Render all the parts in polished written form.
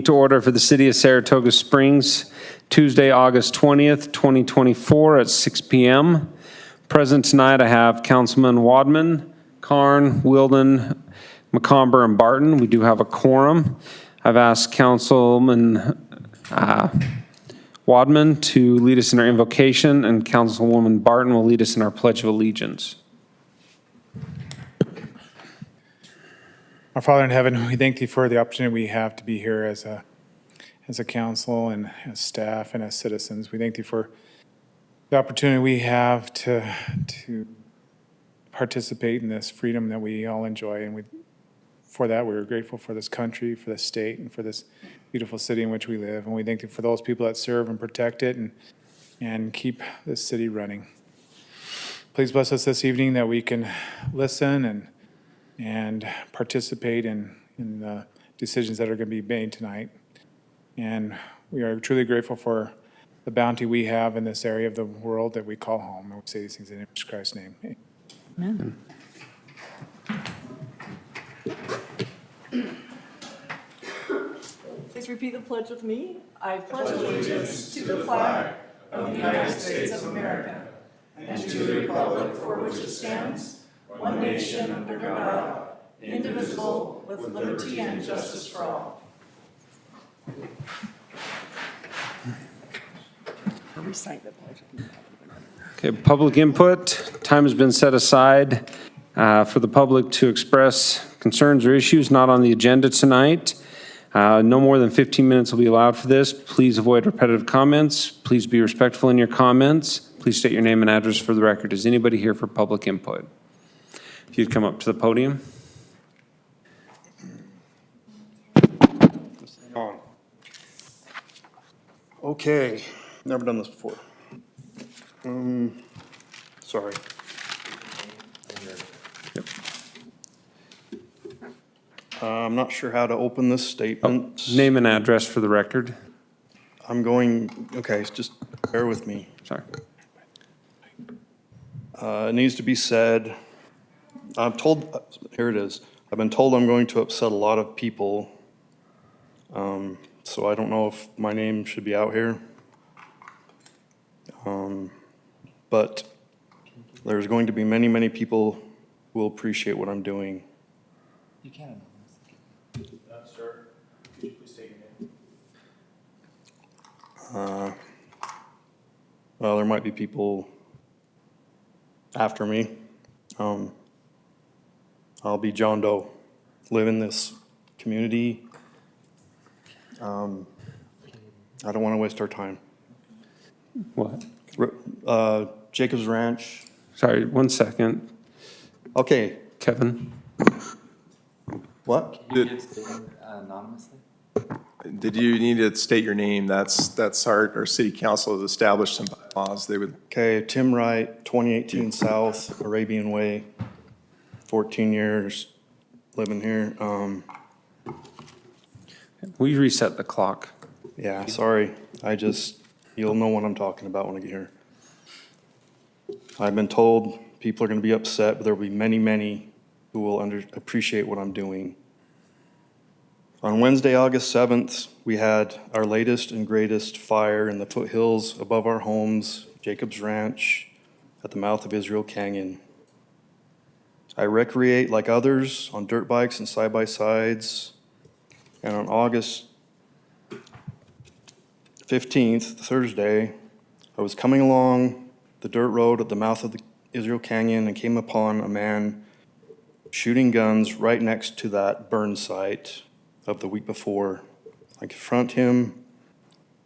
To order for the City of Saratoga Springs, Tuesday, August 20th, 2024 at 6 p.m. Present tonight, I have Councilman Wadman, Karn, Wilden, McComber, and Barton. We do have a quorum. I've asked Councilman Wadman to lead us in our invocation, and Councilwoman Barton will lead us in our Pledge of Allegiance. Our Father in heaven, we thank thee for the opportunity we have to be here as a council and as staff and as citizens. We thank thee for the opportunity we have to participate in this freedom that we all enjoy. And for that, we're grateful for this country, for this state, and for this beautiful city in which we live. And we thank thee for those people that serve and protect it and keep this city running. Please bless us this evening that we can listen and participate in the decisions that are going to be made tonight. And we are truly grateful for the bounty we have in this area of the world that we call home. And we say these things in Jesus Christ's name. Amen. Please repeat the pledge with me. I pledge allegiance to the flag of the United States of America and to the republic for which it stands, one nation under God, indivisible, with liberty and justice for all. Recite the pledge. Okay, public input. Time has been set aside for the public to express concerns or issues not on the agenda tonight. No more than 15 minutes will be allowed for this. Please avoid repetitive comments. Please be respectful in your comments. Please state your name and address for the record. Is anybody here for public input? If you'd come up to the podium. Okay, never done this before. Sorry. Yep. I'm not sure how to open this statement. Name and address for the record. Okay, just bear with me. Sorry. It needs to be said. Here it is. I've been told I'm going to upset a lot of people. So I don't know if my name should be out here. But there's going to be many, many people who will appreciate what I'm doing. You can. Sir, could you please take your name? Well, there might be people after me. I'll be John Doe, live in this community. I don't want to waste our time. What? Jacobs Ranch. Sorry, 1 second. Okay, Kevin? what? Anonymously? Did you need to state your name? That's our city council has established some bylaws. They would. Okay, Tim Wright, 2018 South Arabian Way, 14 years living here. We reset the clock. Yeah, sorry. You'll know what I'm talking about when I get here. I've been told people are going to be upset, but there will be many, many who will appreciate what I'm doing. On Wednesday, August 7th, we had our latest and greatest fire in the foothills above our homes, Jacobs Ranch, at the mouth of Israel Canyon. I recreate like others on dirt bikes and side-by-sides, and on August 15th, Thursday, I was coming along the dirt road at the mouth of the Israel Canyon and came upon a man shooting guns right next to that burn site of the week before. I confronted him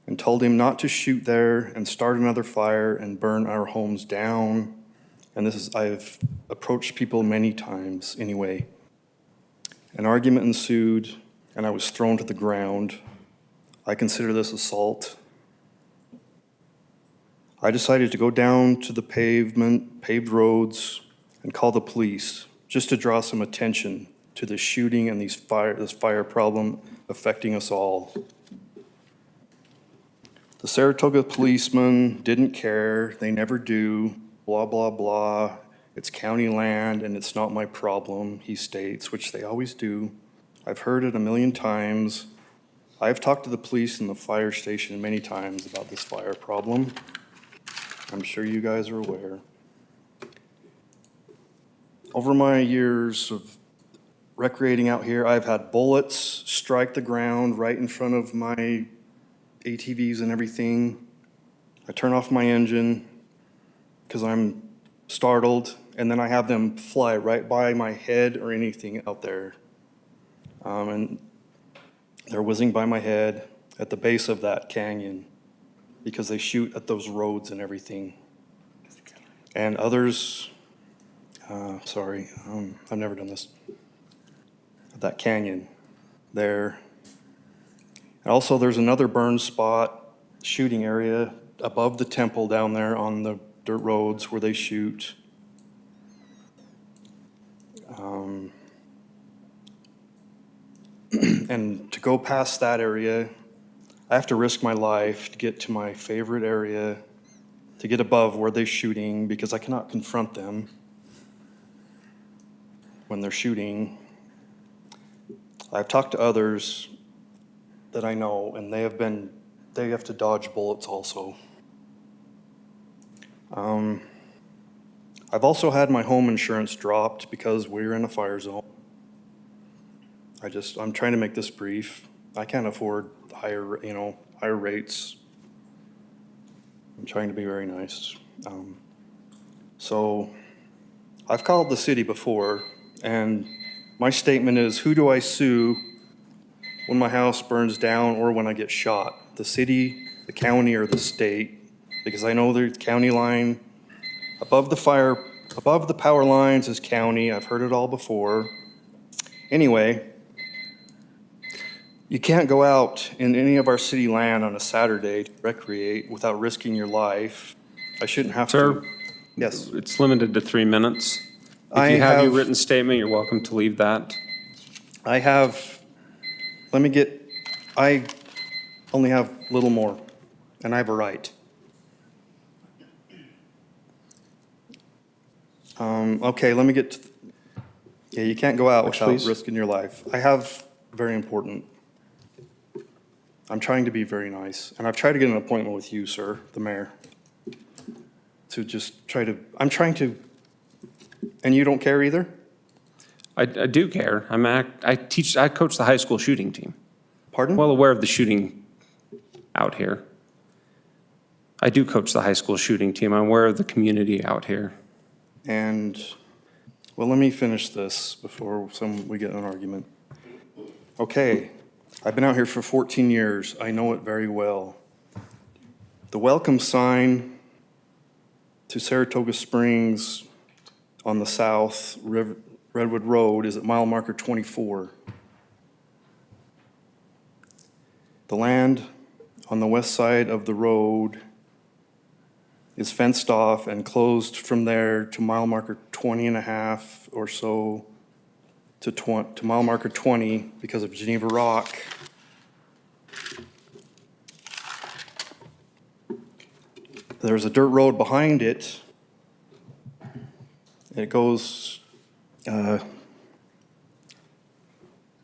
and told him not to shoot there and start another fire and burn our homes down. And I've approached people many times anyway. An argument ensued and I was thrown to the ground. I consider this assault. I decided to go down to the paved roads, and call the police just to draw some attention to the shooting and this fire problem affecting us all. The Saratoga policemen didn't care. They never do. Blah, blah, blah. It's county land and it's not my problem, he states, which they always do. I've heard it a million times. I've talked to the police and the fire station many times about this fire problem. I'm sure you guys are aware. Over my years of recreating out here, I've had bullets strike the ground right in front of my ATVs and everything. I turn off my engine because I'm startled, and then I have them fly right by my head or anything out there. And they're whizzing by my head at the base of that canyon because they shoot at those roads and everything. And others, I've never done this. That canyon there. And also there's another burn spot, shooting area above the temple down there on the dirt roads where they shoot. And to go past that area, I have to risk my life to get to my favorite area, to get above where they're shooting, because I cannot confront them when they're shooting. I've talked to others that I know, and they have to dodge bullets also. I've also had my home insurance dropped because we're in a fire zone. I'm trying to make this brief. I can't afford higher rates. I'm trying to be very nice. So I've called the city before, and my statement is, who do I sue when my house burns down or when I get shot? The city, the county, or the state? Because I know the county line, above the power lines is county. I've heard it all before. Anyway, you can't go out in any of our city land on a Saturday to recreate without risking your life. I shouldn't have Sir? to. Yes. It's limited to 3 minutes. If I you have your have- written statement, you're welcome to leave that. I only have a little more, and I have a right. Okay, let me get to, yeah, you can't go out without please. risking your life. I have very important. I'm trying to be very nice, and I've tried to get an appointment with you, sir, the mayor, to just I'm trying to, and you don't care either? I do care. I coach the high school shooting team. Pardon? Well aware of the shooting out here. I do coach the high school shooting team. I'm aware of the community out here. And, well, let me finish this before we get in an argument. Okay, I've been out here for 14 years. I know it very well. The welcome sign to Saratoga Springs on the south Redwood Road is at mile marker 24. The land on the west side of the road is fenced off and closed from there to mile marker 20 and a half or so to mile marker 20 because of Geneva Rock. There's a dirt road behind it. It goes,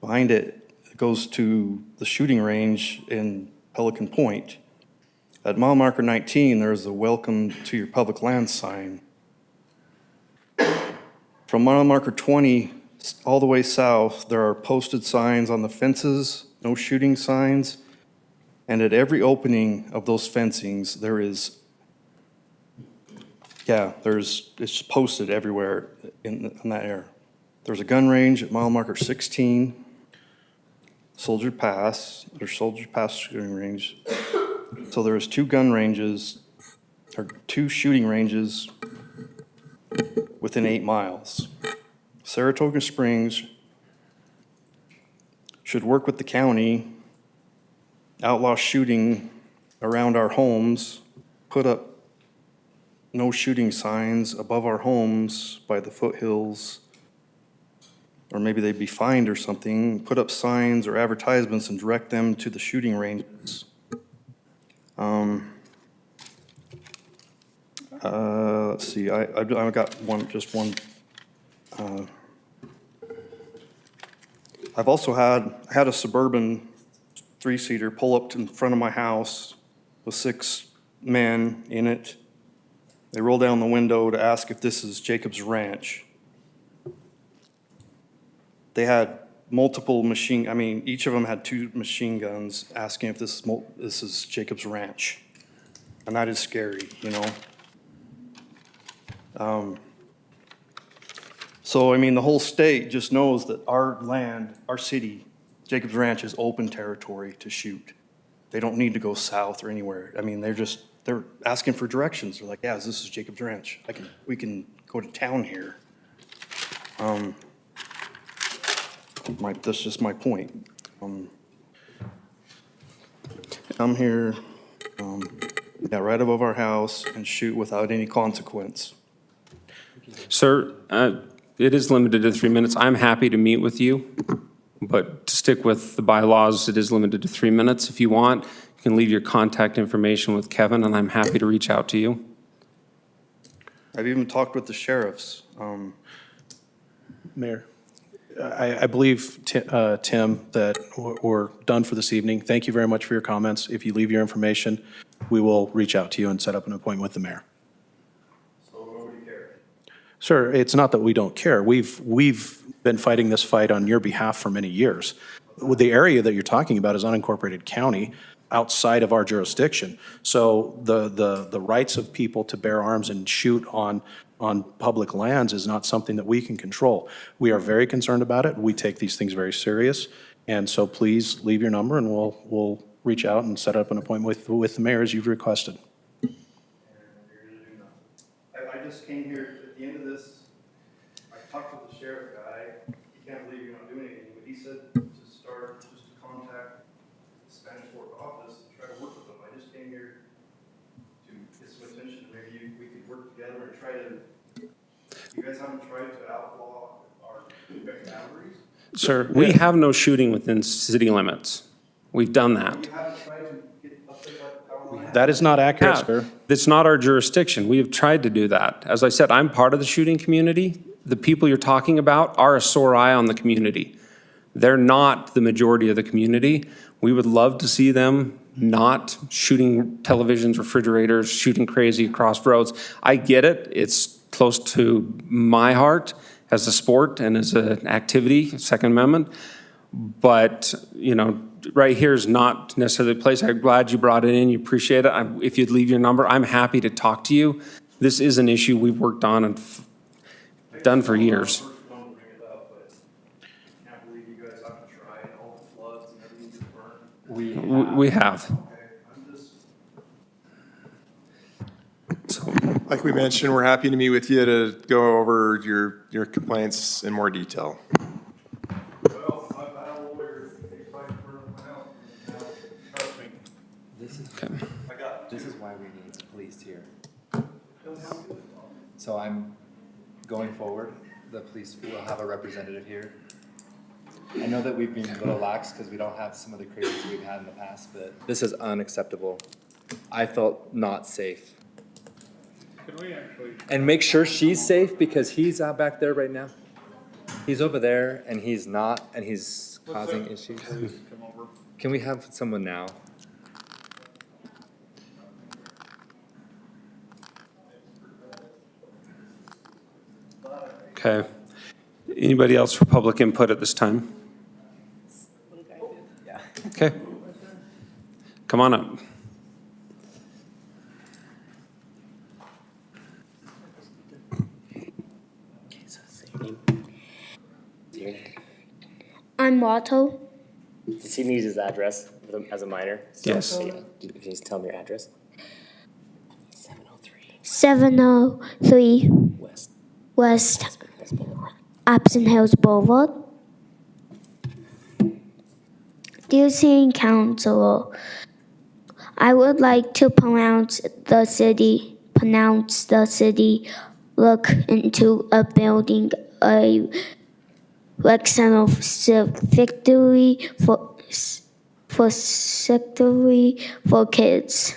behind it, it goes to the shooting range in Pelican Point. At mile marker 19, there's a welcome to your public land sign. From mile marker 20 all the way south, there are posted signs on the fences, no shooting signs. And at every opening of those fencings, it's posted everywhere in that area. There's a gun range at mile marker 16, Soldier Pass shooting range. So there's two shooting ranges within 8 miles. Saratoga Springs should work with the county, outlaw shooting around our homes, put up no shooting signs above our homes by the foothills, or maybe they'd be fined or something, put up signs or advertisements and direct them to the shooting ranges. Let's see, I've got just one. I've also had a Suburban three-seater pull up to in front of my house with 6 men in it. They roll down the window to ask if this is Jacob's Ranch. They had multiple each of them had 2 machine guns asking if this is Jacob's Ranch. And that is scary, you know? So, I mean, the whole state just knows that our land, our city, Jacob's Ranch is open territory to shoot. They don't need to go south or anywhere. I mean, they're asking for directions. They're like, yeah, this is Jacob's Ranch. We can go to town here. That's just my point. Come here, right above our house and shoot without any consequence. Sir, it is limited to 3 minutes. I'm happy to meet with you, but to stick with the bylaws, it is limited to 3 minutes. If you want, you can leave your contact information with Kevin, and I'm happy to reach out to you. I've even talked with the sheriffs. Mayor, I believe, Tim, that we're done for this evening. Thank you very much for your comments. If you leave your information, we will reach out to you and set up an appointment with the mayor. So nobody cares? Sir, it's not that we don't care. We've been fighting this fight on your behalf for many years. The area that you're talking about is unincorporated county outside of our jurisdiction. So the rights of people to bear arms and shoot on public lands is not something that we can control. We are very concerned about it. We take these things very serious. And so please leave your number and we'll reach out and set up an appointment with the mayor as you've requested. I just came here, at the end of this, I talked with the sheriff guy, he can't believe you're not doing anything, but he said to start, just to contact the Spanish Fork office and try to work with them. I just came here to get some attention, maybe we could work together and try to, you guys haven't tried to outlaw our boundaries? Sir, we have no shooting within city limits. We've done that. You haven't tried to get up there by the power line? That is not accurate, Yeah, sir. it's not our jurisdiction. We have tried to do that. As I said, I'm part of the shooting community. The people you're talking about are a sore eye on the community. They're not the majority of the community. We would love to see them not shooting televisions, refrigerators, shooting crazy across roads. I get it. It's close to my heart as a sport and as an activity, Second Amendment. But, you know, right here is not necessarily the place. I'm glad you brought it in. You appreciate it. If you'd leave your number, I'm happy to talk to you. This is an issue we've worked on and done for years. I'm the first one to bring it up, but I can't believe you guys haven't tried all the floods and everything's burned. We have. Okay, I'm just. So, Like we mentioned, we're happy to meet with you to go over your complaints in more detail. Well, I've had a lawyer, they tried to burn my house, now, trust me, okay. This is why we need the police here. So I'm going forward, the police will have a representative here. I know that we've been a little lax because we don't have some of the crazies we've had in the past, but this is unacceptable. I felt not safe. Can we actually? And make sure she's safe because he's out back there right now. He's over there and he's not, and he's causing issues. Come over. Can we have someone now? Okay. Anybody else for public input at this time? Okay. Come on up. I'm Watto. Does he need his address as a minor? Yes. Yeah. Can you just tell me your address? 703 West. West West Boulevard. Absent Hills Boulevard. Dear City Council, I would like to pronounce the city, look into a building a Rexon of victory for kids.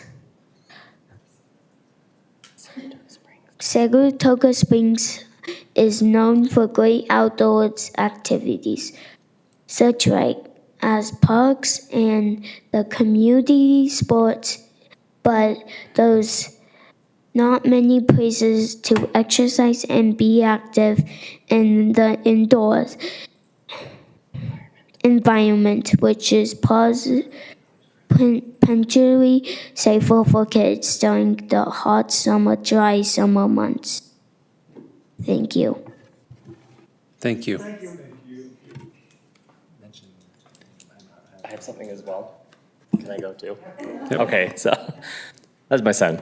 Saratoga Springs is known for great outdoors activities, such like as parks and the community sports, but there's not many places to exercise and be active in the indoors environment, which is potentially safer for kids during the hot summer, dry summer months. Thank you. Thank you. I have something as well. Can I go too? Okay, so that's my son.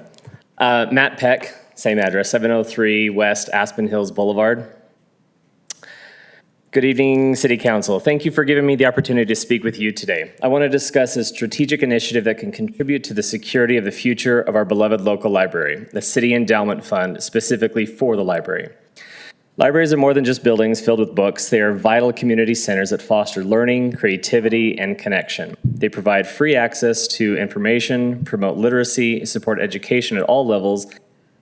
Matt Peck, same address, 703 West Aspen Hills Boulevard. Good evening, City Council. Thank you for giving me the opportunity to speak with you today. I want to discuss a strategic initiative that can contribute to the security of the future of our beloved local library, the City Endowment Fund, specifically for the library. Libraries are more than just buildings filled with books. They are vital community centers that foster learning, creativity, and connection. They provide free access to information, promote literacy, support education at all levels,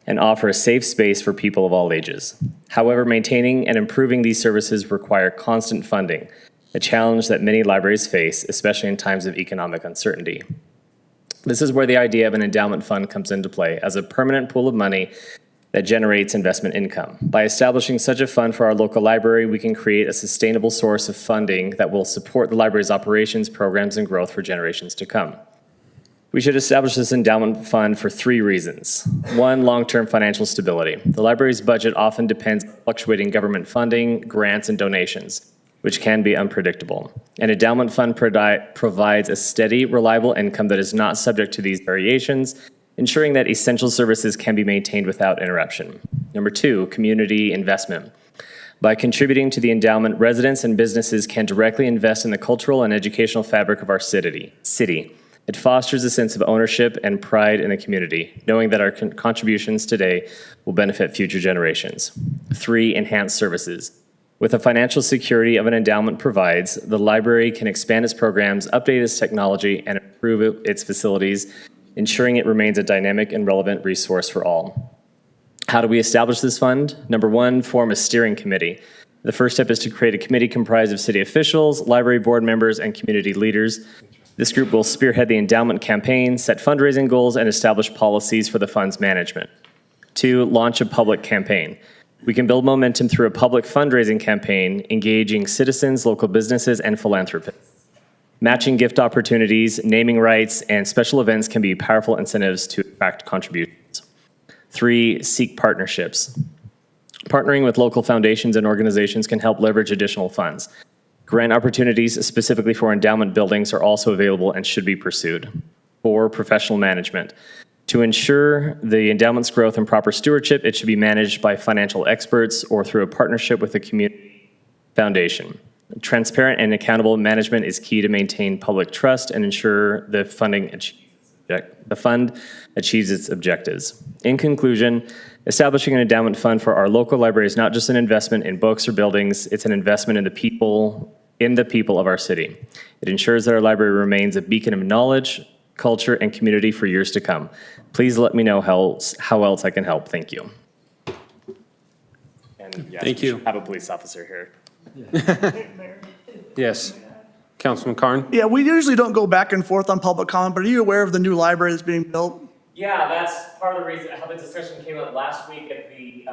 and offer a safe space for people of all ages. However, maintaining and improving these services require constant funding, a challenge that many libraries face, especially in times of economic uncertainty. This is where the idea of an endowment fund comes into play as a permanent pool of money that generates investment income. By establishing such a fund for our local library, we can create a sustainable source of funding that will support the library's operations, programs, and growth for generations to come. We should establish this endowment fund for 3 reasons. 1, long-term financial stability. The library's budget often depends on fluctuating government funding, grants, and donations, which can be unpredictable. An endowment fund provides a steady, reliable income that is not subject to these variations, ensuring that essential services can be maintained without interruption. Number 2, community investment. By contributing to the endowment, residents and businesses can directly invest in the cultural and educational fabric of our city. It fosters a sense of ownership and pride in the community, knowing that our contributions today will benefit future generations. 3, enhanced services. With the financial security of an endowment provides, the library can expand its programs, update its technology, and improve its facilities, ensuring it remains a dynamic and relevant resource for all. How do we establish this fund? Number 1, form a steering committee. The first step is to create a committee comprised of city officials, library board members, and community leaders. This group will spearhead the endowment campaign, set fundraising goals, and establish policies for the fund's management. 2, launch a public campaign. We can build momentum through a public fundraising campaign, engaging citizens, local businesses, and philanthropists. Matching gift opportunities, naming rights, and special events can be powerful incentives to attract contributions. 3, seek partnerships. Partnering with local foundations and organizations can help leverage additional funds. Grant opportunities specifically for endowment buildings are also available and should be pursued. 4, professional management. To ensure the endowment's growth and proper stewardship, it should be managed by financial experts or through a partnership with a community foundation. Transparent and accountable management is key to maintain public trust and ensure the fund achieves its objectives. In conclusion, establishing an endowment fund for our local library is not just an investment in books or buildings, it's an investment in the people of our city. It ensures that our library remains a beacon of knowledge, culture, and community for years to come. Please let me know how else I can help. Thank you. And yes, Thank we you. should have a police officer here. Yes. Councilman Carn? Yeah, we usually don't go back and forth on public comment, but are you aware of the new library that's being built? Yeah, that's part of the reason how the discussion came up last week at the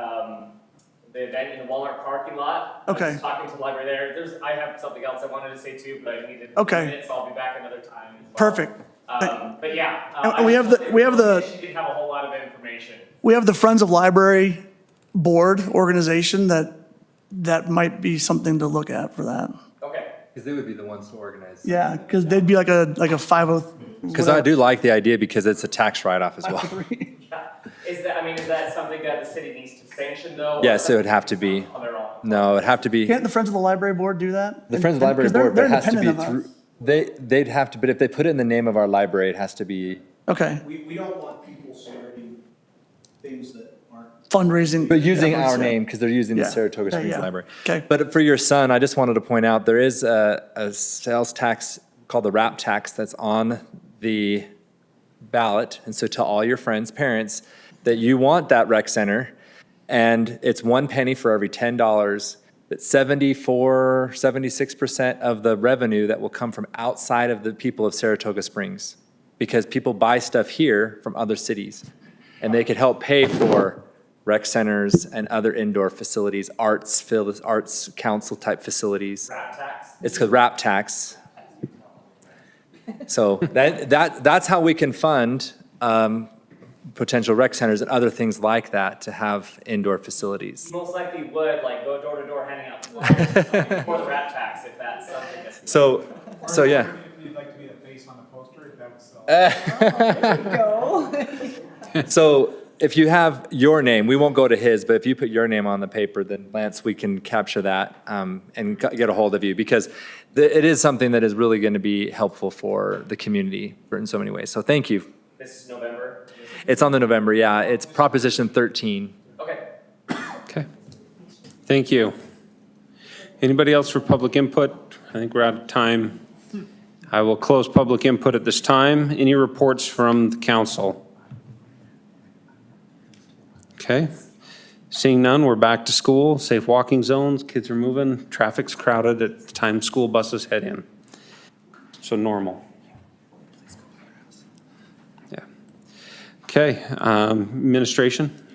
event in the Walmart parking lot. I Okay. was talking to the library there. I have something else I wanted to say too, but I needed Okay. minutes, so I'll be back another time. as well. Perfect. But yeah. And we have the- She didn't have a whole lot of information. We have the Friends of Library Board organization that might be something to look at for that. Okay. Because they would be the ones to organize. Yeah, because they'd be like a 50. Because I do like the idea because it's a tax write-off as well. Is that something that the city needs to sanction though? or Yes, it would have to be. On their own? No, it'd have to be, Can't the Friends of the Library Board do that? the Friends of the Library 'Cause they're- Board, but it they're has to be independent of through, us. they'd have to, but if they put it in the name of our library, it has to be, Okay, We don't want people sharing things that aren't. fundraising. but using our efforts, yeah. name because they're using the Yeah. Saratoga Springs Yeah. Library. Okay. But for your son, I just wanted to point out, there is a sales tax called the RAP tax that's on the ballot. And so tell all your friends, parents, that you want that rec center. And it's 1 penny for every $10 that 74, 76% of the revenue that will come from outside of the people of Saratoga Springs. Because people buy stuff here from other cities, and they could help pay for rec centers and other indoor facilities, arts council type facilities. Rap tax. It's called rap tax. So that's how we can fund potential rec centers and other things like that to have indoor facilities. Most likely would, like, go door to door handing out flyers for the rap tax, if that's something that's. So yeah. If you'd like to be the face on the poster, if that was Go. So if you have your name, we won't go to his, but if you put your name on the paper, then Lance, we can capture that and get a hold of you, because it is something that is really going to be helpful for the community in so many ways. So thank you. This is November? It's on the November, yeah. It's Proposition 13. Okay. Okay. Thank you. Anybody else for public input? I think we're out of time. I will close public input at this time. Any reports from the council? Okay. Seeing none, we're back to school. Safe walking zones, kids are moving, traffic's crowded at the time school buses head in. So normal. Yeah. Okay, administration?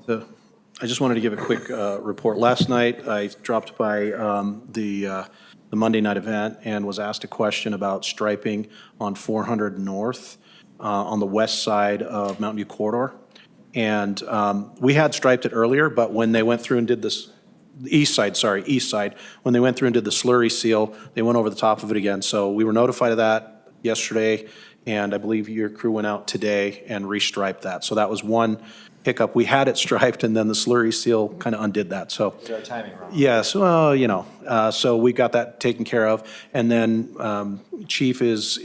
I just wanted to give a quick report. Last night, I dropped by the Monday night event and was asked a question about striping on 400 North on the west side of Mountain View Corridor. And we had striped it earlier, but when they went through and did this, east side, when they went through and did the slurry seal, they went over the top of it again. So we were notified of that yesterday, and I believe your crew went out today and restriped that. So that was one hiccup. We had it striped, and then the slurry seal kind of undid that, so. Is our timing wrong? Yes, well, so we got that taken care of. And then Chief is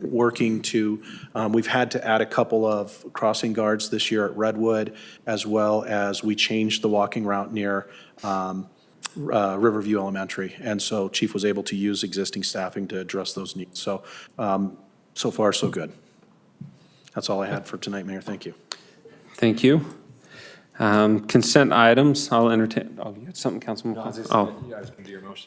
working to, we've had to add a couple of crossing guards this year at Redwood, as well as we changed the walking route near Riverview Elementary. And so Chief was able to use existing staffing to address those needs. So, so far, so good. That's all I had for tonight, Mayor. Thank you. Thank you. Consent items, I'll entertain, oh, you had something, Councilman? Oh,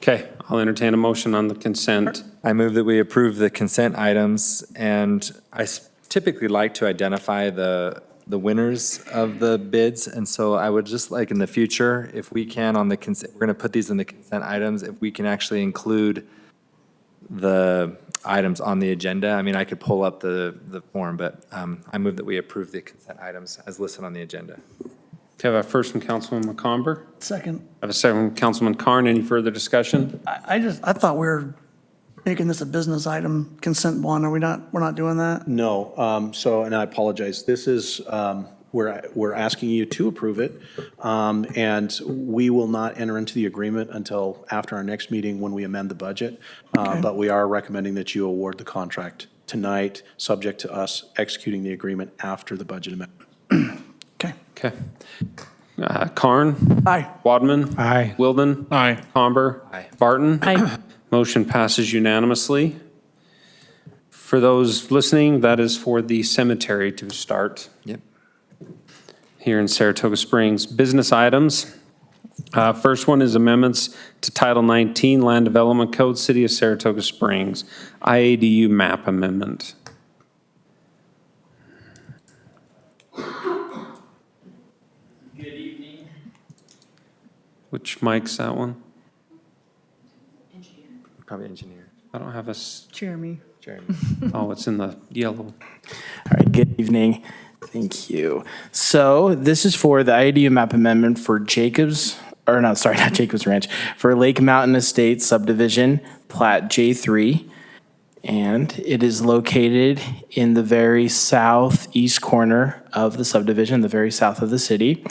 okay, I'll entertain a motion on the consent. I move that we approve the consent items, and I typically like to identify the winners of the bids, and so I would just like in the future, if we can on the consent, we're going to put these in the consent items, if we can actually include the items on the agenda. I mean, I could pull up the form, but I move that we approve the consent items as listed on the agenda. Okay, I have a first from Councilman McComber. Second. I have a second from Councilman Carn. Any further discussion? I thought we were making this a business item, consent one. We're not doing that? No, and I apologize. This is, we're asking you to approve it, and we will not enter into the agreement until after our next meeting when we amend the budget. But we are recommending that you award the contract tonight, subject to us executing the agreement after the budget amendment. Okay. Okay. Carn? Aye. Wadman? Aye. Wilden? Aye. Comber? Aye. Barton? Aye. Motion passes unanimously. For those listening, that is for the cemetery to start. Yep. Here in Saratoga Springs. Business items. First one is amendments to Title 19 Land Development Code, City of Saratoga Springs, IADU map amendment. Good evening. Which mic's that one? Probably engineer. I don't have a, Jeremy. Jeremy. oh, it's in the yellow. All right, good evening. Thank you. So this is for the IADU map amendment for not Jacobs Ranch, for Lake Mountain Estates subdivision, plat J3. And it is located in the very southeast corner of the subdivision, the very south of the city.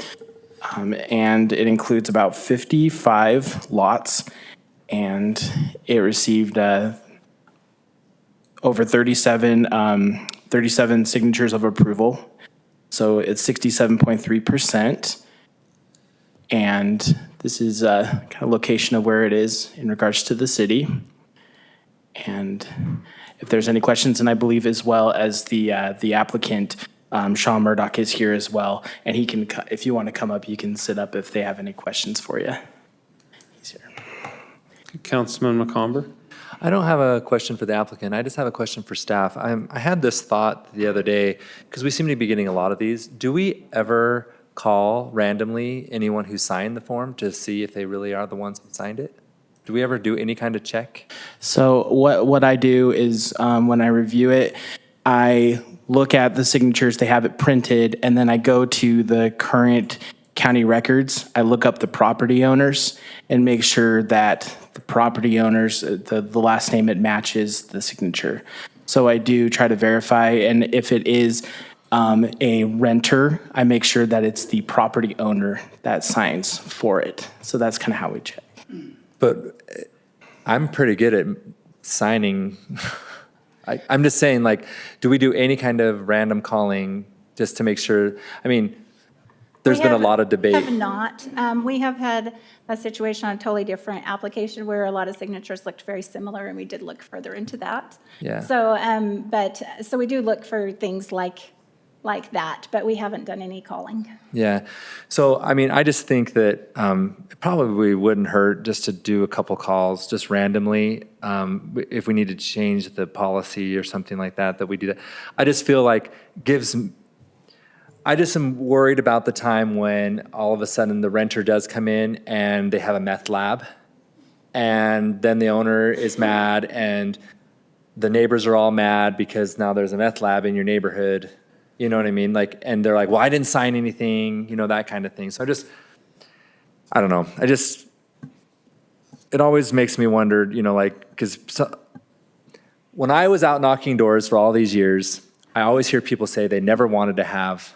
And it includes about 55 lots, and it received over 37 signatures of approval. So it's 67.3%. And this is a kind of location of where it is in regards to the city. And if there's any questions, and I believe as well as the applicant, Sean Murdoch is here as well. And he can, if you want to come up, you can sit up if they have any questions for you. Councilman McComber? I don't have a question for the applicant. I just have a question for staff. I had this thought the other day, because we seem to be getting a lot of these. Do we ever call randomly anyone who signed the form to see if they really are the ones who signed it? Do we ever do any kind of check? So what I do is when I review it, I look at the signatures, they have it printed, and then I go to the current county records. I look up the property owners and make sure that the property owners, the last name, it matches the signature. So I do try to verify, and if it is a renter, I make sure that it's the property owner that signs for it. So that's kind of how we check. But I'm pretty good at signing. I'm just saying, like, do we do any kind of random calling just to make sure? I mean, there's been a lot of debate. We have not. We have had a situation on a totally different application where a lot of signatures looked very similar, and we did look further into that. Yeah. So, so we do look for things like that, but we haven't done any calling. Yeah. So, I mean, I just think that it probably wouldn't hurt just to do a couple calls just randomly. If we need to change the policy or something like that, that we do that. I just feel like I just am worried about the time when all of a sudden the renter does come in and they have a meth lab, and then the owner is mad and the neighbors are all mad because now there's a meth lab in your neighborhood. You know what I mean? Like, and they're like, well, I didn't sign anything, you know, that kind of thing. So I don't know. It always makes me wonder, you know, like, because when I was out knocking doors for all these years, I always hear people say they never wanted to have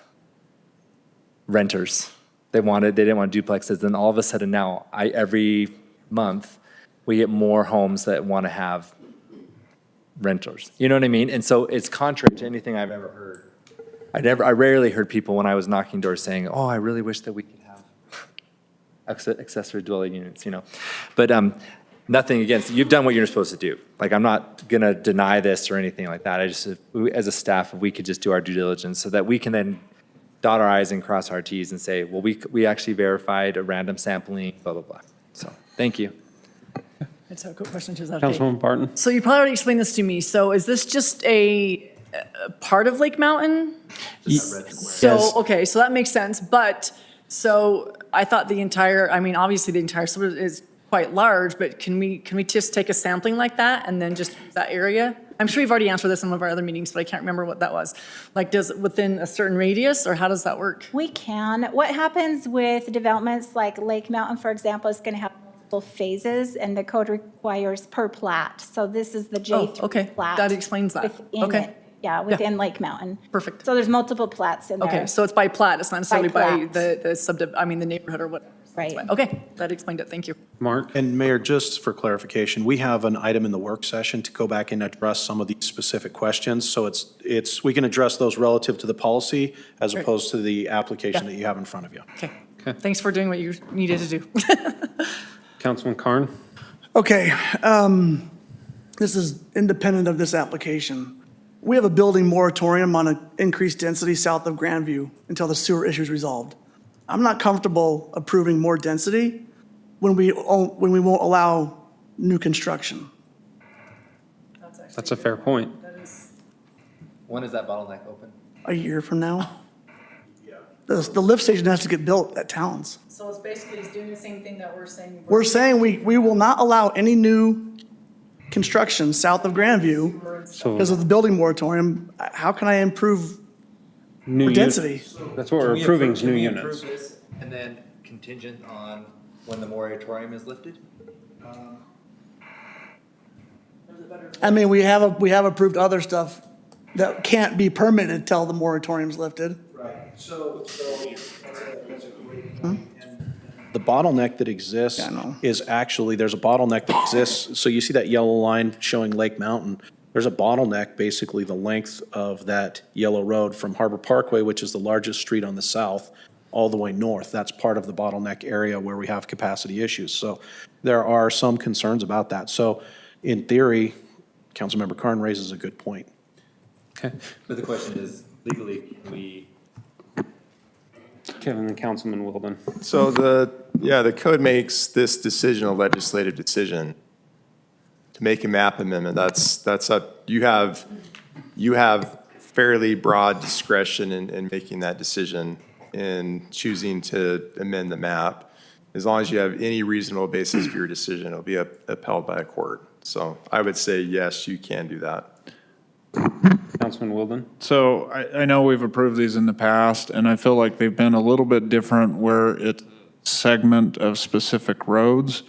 renters. They didn't want duplexes. Then all of a sudden now, every month, we get more homes that want to have renters. You know what I mean? And so it's contrary to anything I've ever heard. I rarely heard people when I was knocking doors saying, oh, I really wish that we could have accessory dwelling units, you know. But nothing against, you've done what you're supposed to do. Like, I'm not going to deny this or anything like that. As a staff, if we could just do our due diligence so that we can then dot our I's and cross our T's and say, well, we actually verified a random sampling, blah, blah, blah. So, thank you. I just have a quick question. Is that Councilwoman Barton? So you probably already explained this to me. So is this just a part of Lake Mountain? So, okay, so that makes sense. But, so I thought obviously the entire suburb is quite large, but can we just take a sampling like that and then just use that area? I'm sure you've already answered this in one of our other meetings, but I can't remember what that was. Like, does it within a certain radius, or how does that work? We can. What happens with developments like Lake Mountain, for example, is going to have multiple phases, and the code requires per plat. So this is the J3 okay. plat. That explains that. Within Okay. it. Yeah, within Lake Mountain. Perfect. So there's multiple plats in there. Okay, so it's by plat, it's not necessarily by plat. the neighborhood or whatever. Right. Okay, that explained it, thank you. Mark? And Mayor, just for clarification, we have an item in the work session to go back and address some of these specific questions. So we can address those relative to the policy as Great. opposed to the application that you have in front of you. Okay, thanks for doing what you needed to do. Councilman Carn? Okay, this is independent of this application. We have a building moratorium on an increased density south of Grandview until the sewer issue is resolved. I'm not comfortable approving more density when we won't allow new construction. That's a fair point. When is that bottleneck open? A year from now. The lift station has to get built at Towns. So it's basically doing the same thing that we're saying. We're saying we will not allow any new construction south of Grandview because of the building moratorium. How can I improve New density? That's what we're approving is new units. And then contingent on when the moratorium is lifted? I mean, we have approved other stuff that can't be permitted till the moratorium's lifted. Right, so that's a great point. The bottleneck that exists Yeah, I know. is actually, there's a bottleneck that exists. So you see that yellow line showing Lake Mountain. There's a bottleneck, basically the length of that yellow road from Harbor Parkway, which is the largest street on the south, all the way north. That's part of the bottleneck area where we have capacity issues. So there are some concerns about that. So in theory, Councilmember Carn raises a good point. Okay. But the question is, legally, can we? Kevin and Councilman Wilden. So the code makes this decision a legislative decision. to make a map amendment, that's up, you have fairly broad discretion in making that decision in choosing to amend the map. As long as you have any reasonable basis for your decision, it'll be upheld by a court. So I would say, yes, you can do that. Councilman Wilden? So I know we've approved these in the past, and I feel like they've been a little bit different where it's a segment of specific roads.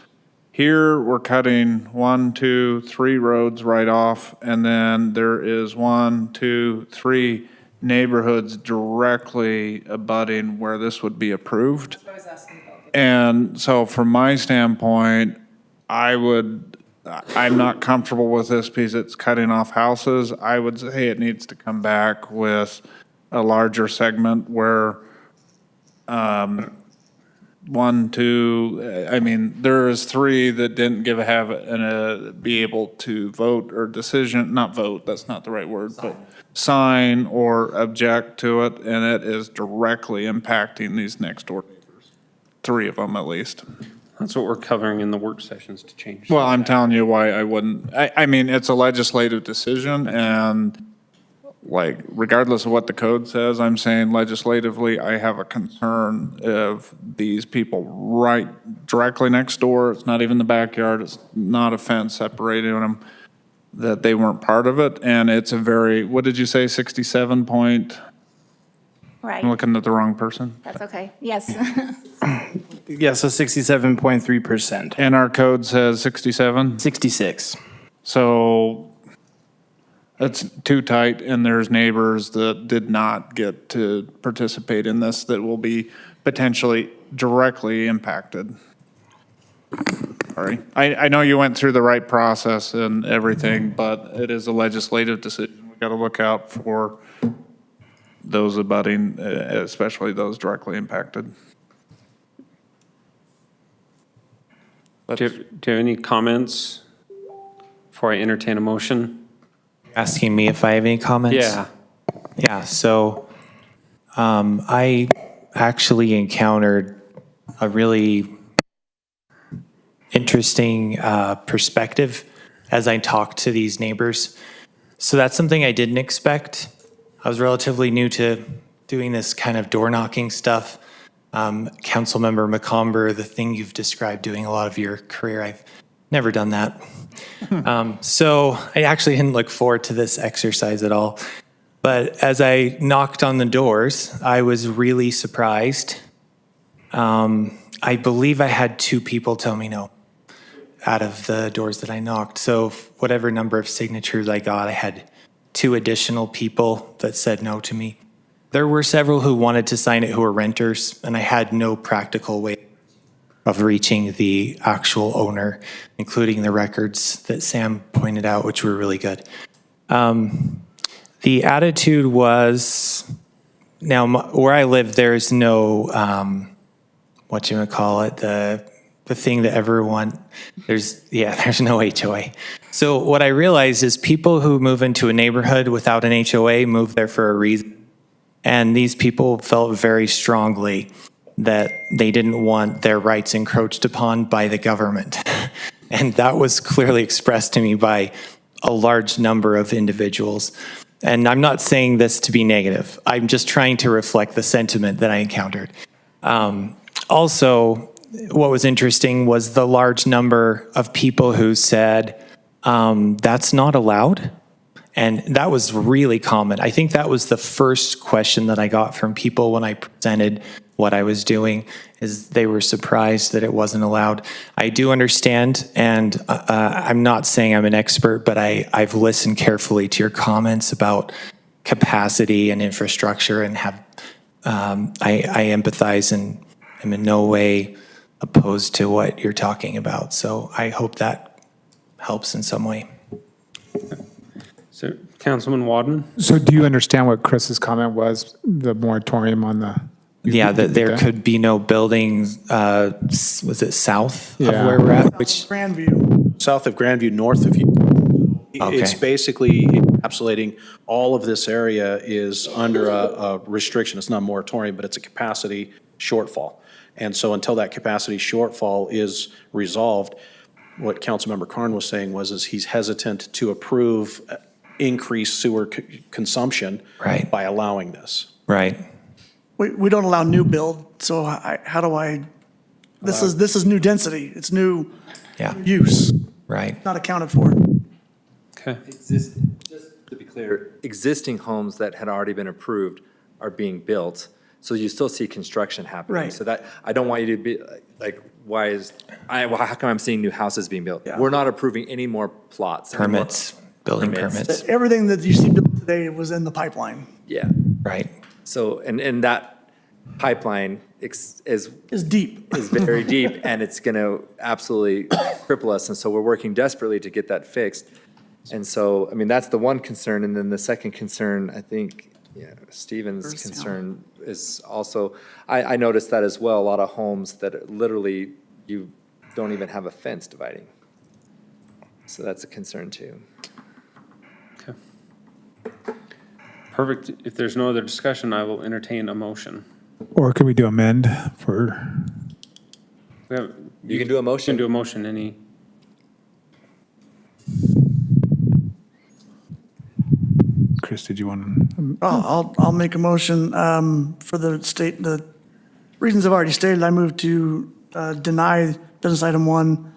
Here, we're cutting 1, 2, 3 roads right off, and then there is 1, 2, 3 neighborhoods directly abutting where this would be approved. And so from my standpoint, I'm not comfortable with this because it's cutting off houses. I would say it needs to come back with a larger segment where 1, 2, I mean, there's 3 that didn't be able to vote or decision, not vote, that's not the right word, but sign or object to it, and it is directly impacting these next door neighbors. 3 of them at least. That's what we're covering in the work sessions to change. Well, I'm telling you why I wouldn't. I mean, it's a legislative decision, and like, regardless of what the code says, I'm saying legislatively, I have a concern of these people right directly next door. It's not even the backyard. It's not a fence separating them, that they weren't part of it. And it's a very, what did you say, 67 point? Right. I'm looking at the wrong person. That's okay. Yes. Yeah, so 67.3%. And our code says 67? 66. So that's too tight, and there's neighbors that did not get to participate in this that will be potentially directly impacted. Sorry. I know you went through the right process and everything, but it is a legislative decision. We've got to look out for those abutting, especially those directly impacted. Do you have any comments before I entertain a motion? Asking me if I have any comments? Yeah. Yeah, so I actually encountered a really interesting perspective as I talked to these neighbors. So that's something I didn't expect. I was relatively new to doing this kind of door knocking stuff. Councilmember McComber, the thing you've described doing a lot of your career, I've never done that. So I actually didn't look forward to this exercise at all. But as I knocked on the doors, I was really surprised. I believe I had 2 people tell me no out of the doors that I knocked. So whatever number of signatures I got, I had 2 additional people that said no to me. There were several who wanted to sign it who were renters, and I had no practical way of reaching the actual owner, including the records that Sam pointed out, which were really good. The attitude was, now where I live, there's no, the thing that everyone, there's no HOA. So what I realized is people who move into a neighborhood without an HOA move there for a reason. And these people felt very strongly that they didn't want their rights encroached upon by the government. And that was clearly expressed to me by a large number of individuals. And I'm not saying this to be negative. I'm just trying to reflect the sentiment that I encountered. Also, what was interesting was the large number of people who said, that's not allowed. And that was really common. I think that was the first question that I got from people when I presented what I was doing, is they were surprised that it wasn't allowed. I do understand, and I'm not saying I'm an expert, but I've listened carefully to your comments about capacity and infrastructure, and I empathize and am in no way opposed to what you're talking about. So I hope that helps in some way. So, Councilman Wadden? So do you understand what Chris's comment was, the moratorium on the? Yeah, that there could be no buildings, was it south of Yeah. where we're at? Which, Grandview. South of Grandview, north of you. Okay. It's basically encapsulating all of this area is under a restriction. It's not a moratorium, but it's a capacity shortfall. And so until that capacity shortfall is resolved, what Councilmember Carn was saying is he's hesitant to approve increased sewer consumption Right. by allowing this. Right. We don't allow new build, so how do I, this is new density, it's new Yeah. use, Right. not accounted for. Okay. Just to be clear, existing homes that had already been approved are being built, so you still see construction happening. Right. So that, I don't want you to be like, how come I'm seeing new houses being built? Yeah. We're not approving any more plots. any more Permits, building permits. Everything that you see built today was in the pipeline, Yeah, Right. so, and that pipeline is is deep. is very deep, and it's going to absolutely cripple us. And so we're working desperately to get that fixed. And so, I mean, that's the one concern. And then the second concern, I think, Stephen's concern is also, I noticed that as well, a lot of homes that literally you don't even have a fence dividing. So that's a concern too. Perfect. If there's no other discussion, I will entertain a motion. Or could we do amend for, You can do a motion. Can do a motion, any, Chris, did you want to? I'll make a motion for the reasons I've already stated. I move to deny business item 1,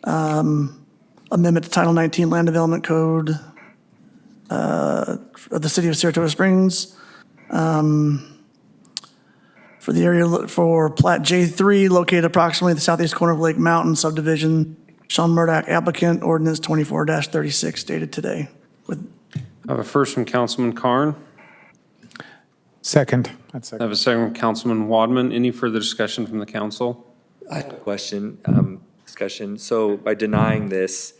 amendment to Title 19 Land Development Code of the City of Saratoga Springs for the area for Plat J3 located approximately the southeast corner of Lake Mountain subdivision. Sean Murdock, applicant, ordinance 24-36 dated today. I have a first from Councilman Carn. Second. I'd I second. have a second from Councilman Wadman. Any further discussion from the council? I have a question, discussion. So by denying this,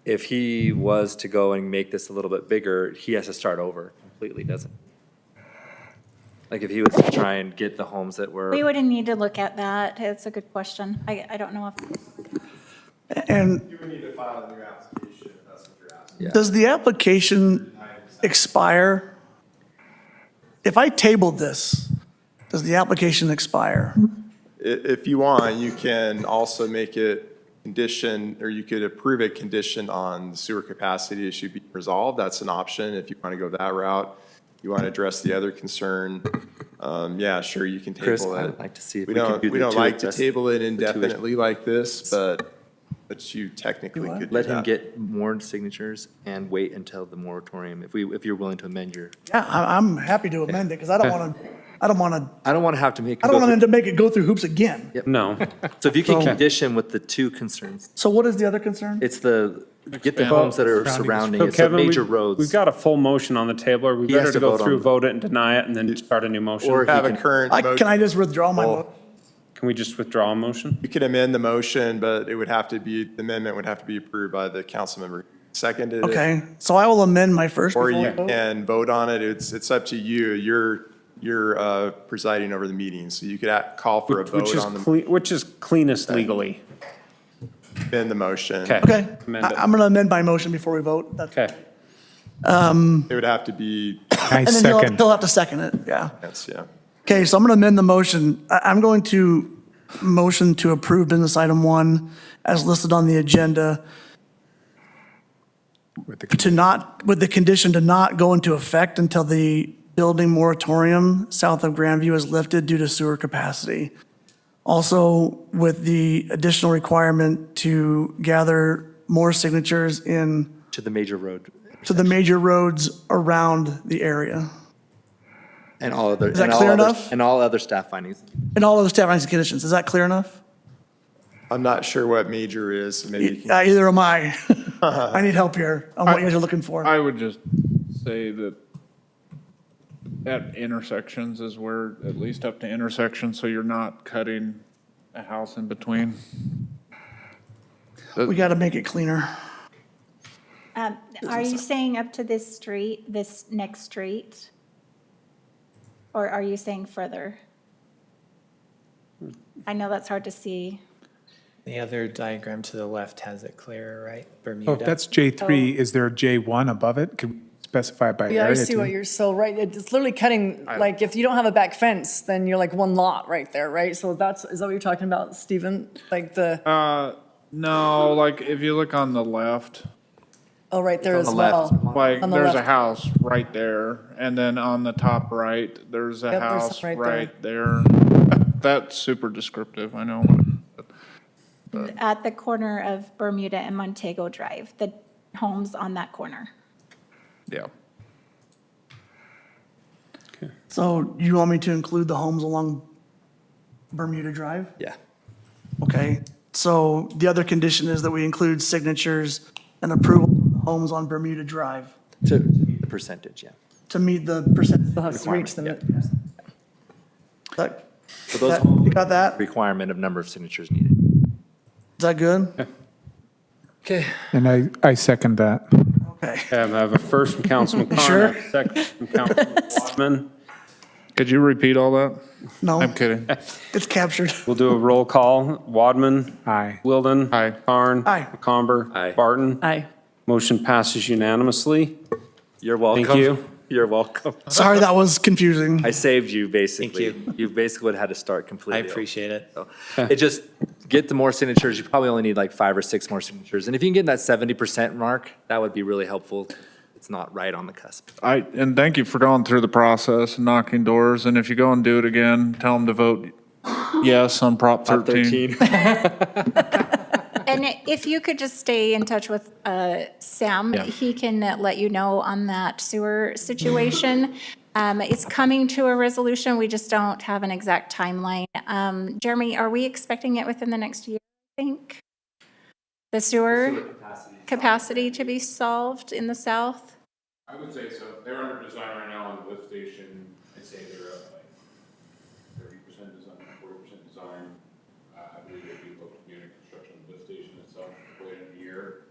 if he was to go and make this a little bit bigger, he has to start over completely, doesn't he? Like if he was to try and get the homes that were. We would need to look at that. It's a good question. I don't know if. And You would need to file a new application if that's what you're asking. does the application expire? If I tabled this, does the application expire? If you want, you can also make it condition, or you could approve a condition on the sewer capacity issue being resolved. That's an option if you want to go that route. You want to address the other concern, yeah, sure, you can Chris, table it. I'd like to see if We we can don't, do we the don't two like to address- table it the two indefinitely like this, but you technically could do Let him that. get more signatures and wait until the moratorium, if you're willing to amend your. Yeah, I'm happy to amend it because I don't want to, I don't want to have to make. I don't want to make it go through hoops again. No. So if you can So- condition with the two concerns, So what is the other concern? it's get the homes that are surrounding, So it's the Kevin, major we've roads. got a full motion on the table. Are we He has better to to go vote through, on- vote it, and deny it, and then start a new motion? Or Have he a can- current Can motion. I just withdraw my vote? Can we just withdraw a motion? You could amend the motion, but it would have to be, the amendment would have to be approved by the council member. Seconded it. Okay, so I will amend my first Or before I you vote. can vote on it. It's up to you. You're presiding over the meeting, so you could call for a Which vote is on the, which is cleanest legally. amend the motion. Okay. Okay, Amend it. I'm going to amend my motion before we vote. That's- Okay. It would have to be, And then he'll have to second it, yeah. yes, yeah. Okay, so I'm going to amend the motion. I'm going to motion to approve business item 1 as listed on the agenda with the condition to not go into effect until the building moratorium south of Grandview is lifted due to sewer capacity. Also with the additional requirement to gather more signatures To the major road. to the major roads around the area. And all other. Is that and all clear other- enough? And all other staff findings. And all of the staff findings and conditions. Is that clear enough? I'm not sure what major is, so maybe you can. Either am I. I need help here on what you guys are looking for. I would just say that at intersections is where, at least up to intersections, so you're not cutting a house in between. We got to make it cleaner. Are you saying up to this street, this next street? Or are you saying further? I know that's hard to see. The other diagram to the left has it clearer, right? Oh, Bermuda. if that's J3, is there a J1 above it? Could we specify it by area? Yeah, I see too? what you're, so, right, it's literally cutting, like, if you don't have a back fence, then you're like one lot right there, right? So is that what you're talking about, Stephen? Like the, No, like if you look on the left, Oh, right there as on the left. well. like On the there's a left. house right there. And then on the top right, there's a Yep, there's house some right right there. That's super descriptive, I know. At the corner of Bermuda and Montego Drive, the homes on that corner. Yeah. So you want me to include the homes along Bermuda Drive? Yeah. Okay, so the other condition is that we include signatures and approval of homes on Bermuda Drive To the percentage, yeah. to meet the percent. They'll have to reach them. That- So those that- You got that? Is requirement of number of signatures needed. that good? Okay. And I second that. Okay. Okay, I have a first from Councilman Carn, Sure. a second from Councilman Wadman. Could you repeat all that? No, I'm kidding. it's captured. We'll do a roll call. Wadman. Aye. Wilden. Aye. Carn. Aye. McComber. Aye. Barton. Aye. Motion passes unionimously. You're welcome. Thank you. You're welcome. Sorry, that was confusing. I saved you, basically. Thank You basically would have had to start I completely. appreciate it. So, it just, get the more signatures, you probably only need like 5 or 6 more signatures. And if you can get that 70% mark, that would be really helpful. It's not right on the cusp. And thank you for going through the process and knocking doors. And if you go and do it again, tell them to vote yes on Prop 13. And if you could just stay in touch with Sam, he can let you know on that sewer situation. It's coming to a resolution, we just don't have an exact timeline. Jeremy, are we expecting it within the next year, I think? The sewer capacity to be solved in the south? I would say so. They're under design right now on the lift station. I'd say they're at like 30% design, 40% design. I believe they'd be able to begin construction of the lift station itself within a year.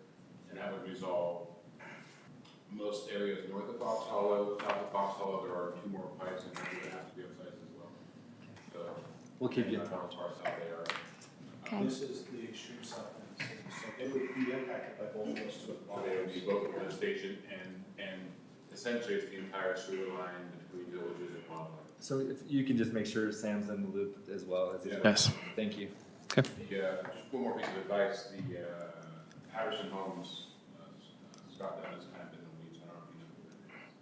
And that would resolve most areas north of Fox Hollow. South of Fox Hollow, there are 2 more pipes and they would have to be upsized as well. So We'll keep you informed. Parts out there. Okay. This is the extreme south end of the city, so they would be impacted by both of those two. So they would be both the lift station and essentially it's the entire sewer line between villages and Pond. So if you can just make sure Sam's in the loop as well as. Yes. Thank you. Okay. Just one more piece of advice, the Patterson Homes, Scott Dunn has kind of been in the weeds, I don't know if you know who that is.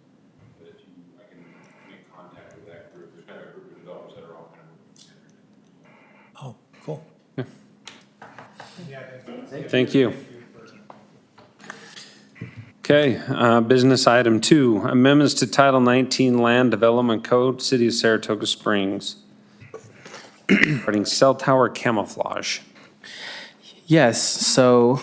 But if you, I can make contact with that group, there's kind of a group of developers that are all kind of working together. Oh, cool. Thank you. Okay, business item 2, amendments to Title 19 Land Development Code, City of Saratoga Springs. Regarding cell tower camouflage. Yes, so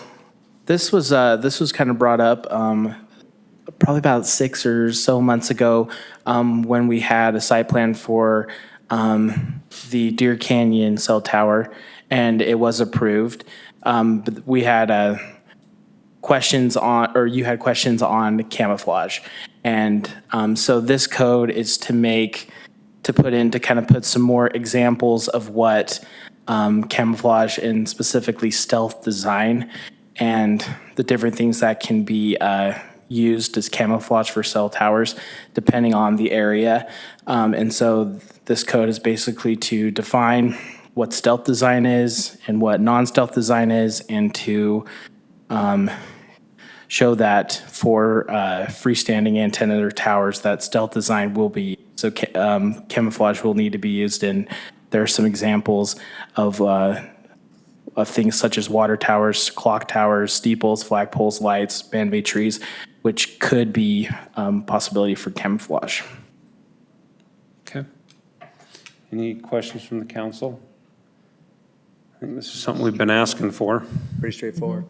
this was kind of brought up probably about 6 or so months ago when we had a site plan for the Deer Canyon cell tower, and it was approved. But we had questions on, or you had questions on camouflage, and so this code is to kind of put some more examples of what camouflage and specifically stealth design and the different things that can be used as camouflage for cell towers depending on the area. And so this code is basically to define what stealth design is and what non-stealth design is, and to show that for freestanding antenna or towers that stealth design will be, so camouflage will need to be used. And there are some examples of things such as water towers, clock towers, steeples, flagpoles, lights, man-made trees, which could be possibility for camouflage. Okay. Any questions from the council? I think this is something we've been asking for. Pretty straightforward.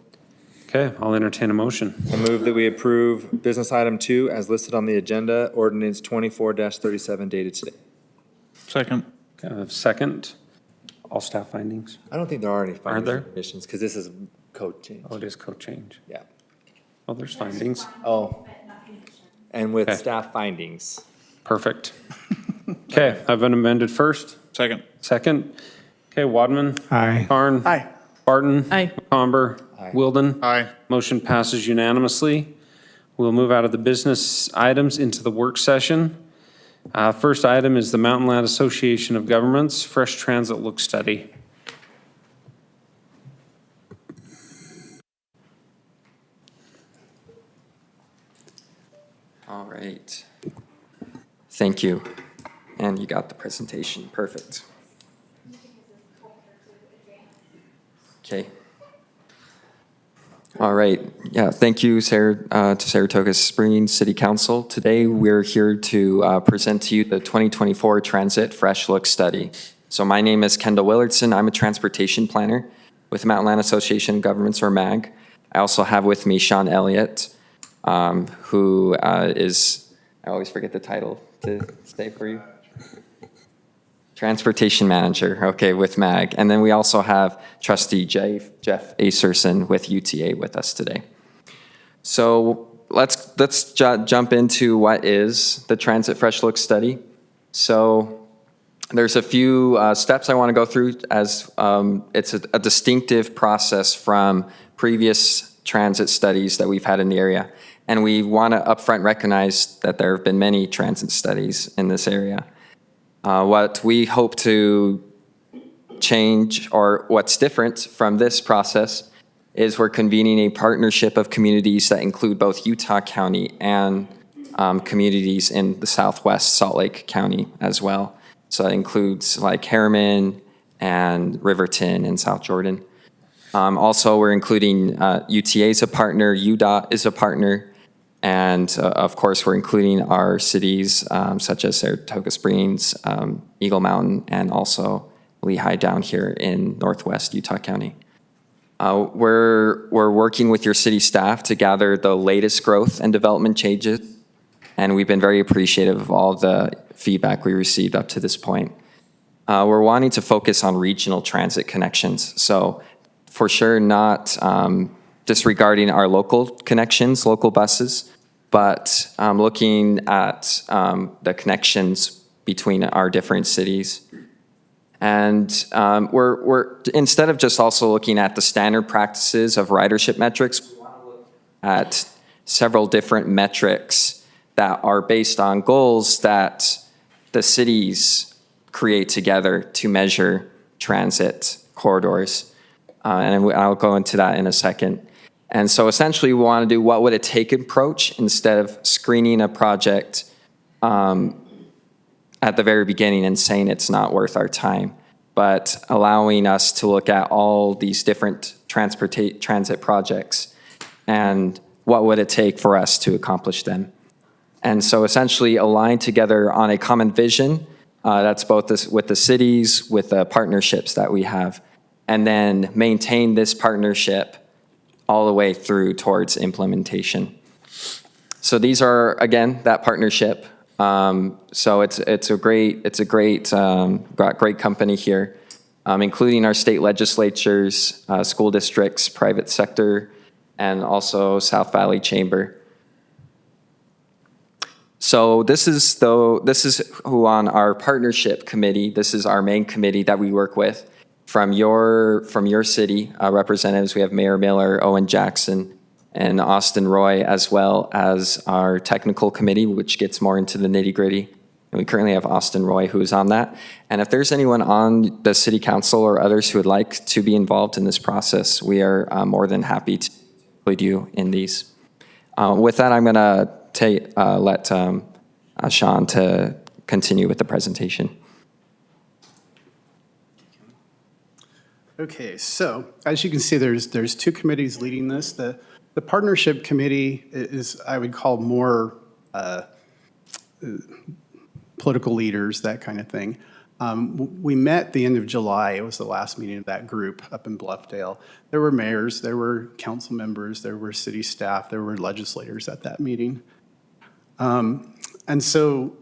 Okay, I'll entertain a motion. I move that we approve business item 2 as listed on the agenda, ordinance 24-37 dated today. Second. Okay, I have second. All staff findings? I don't think there are any findings there? or conditions because this is code change. Oh, it is code change. Yeah. Oh, there's findings. Oh. And with Okay. staff findings. Perfect. Okay, I've been amended first. Second. Second. Okay, Wadman. Aye. Carn. Aye. Barton. Aye. McComber. Aye. Wilden. Aye. Motion passes unanimously. We'll move out of the business items into the work session. First item is the Mountain Land Association of Governments Fresh Transit Look Study. right. Thank you. And you got the presentation. Perfect. Okay. All right. Yeah, thank you, to Saratoga Springs City Council. Today, we're here to present to you the 2024 Transit Fresh Look Study. So my name is Kendall Willardson. I'm a transportation planner with the Mountain Land Association of Governments, or MAG. I also have with me Sean Elliott, who is, I always forget the title to say for you. Transportation Manager, okay, with MAG. And then we also have Trustee Jeff Acerson with UTA with us today. So let's jump into what is the Transit Fresh Look Study. So there's a few steps I want to go through, as it's a distinctive process from previous transit studies that we've had in the area. And we want to upfront recognize that there have been many transit studies in this area. What we hope to change, or what's different from this process, is we're convening a partnership of communities that include both Utah County and communities in the Southwest Salt Lake County as well. So that includes like Harriman and Riverton and South Jordan. Also, we're including UTA as a partner, UDOT is a partner, and of course, we're including our cities such as Saratoga Springs, Eagle Mountain, and also Lehigh down here in Northwest Utah County. We're working with your city staff to gather the latest growth and development changes, and we've been very appreciative of all the feedback we received up to this point. We're wanting to focus on regional transit connections. So for sure, not disregarding our local connections, local buses, but looking at the connections between our different cities. And we're instead of just also looking at the standard practices of ridership metrics, we want to look at several different metrics that are based on goals that the cities create together to measure transit corridors. And I'll go into that in a second. And so essentially we want to do what would it take approach instead of screening a project at the very beginning and saying it's not worth our time, but allowing us to look at all these different transit projects and what would it take for us to accomplish them. And so essentially align together on a common vision that's both with the cities, with the partnerships that we have, and then maintain this partnership all the way through towards implementation. So these are, again, that partnership. So it's a great company here, including our state legislatures, school districts, private sector, and also South Valley Chamber. So this is who on our partnership committee. This is our main committee that we work with. From your city representatives, we have Mayor Miller, Owen Jackson, and Austin Roy, as well as our technical committee, which gets more into the nitty-gritty. And we currently have Austin Roy, who is on that. And if there's anyone on the city council or others who would like to be involved in this process, we are more than happy to include you in these. With that, I'm going to let Sean to continue with the presentation. Okay, so as you can see, there's two committees leading this. The partnership committee is, I would call, more political leaders, that kind of thing. We met the end of July. It was the last meeting of that group up in Bluffdale. There were mayors, there were council members, there were city staff, there were legislators at that meeting. And so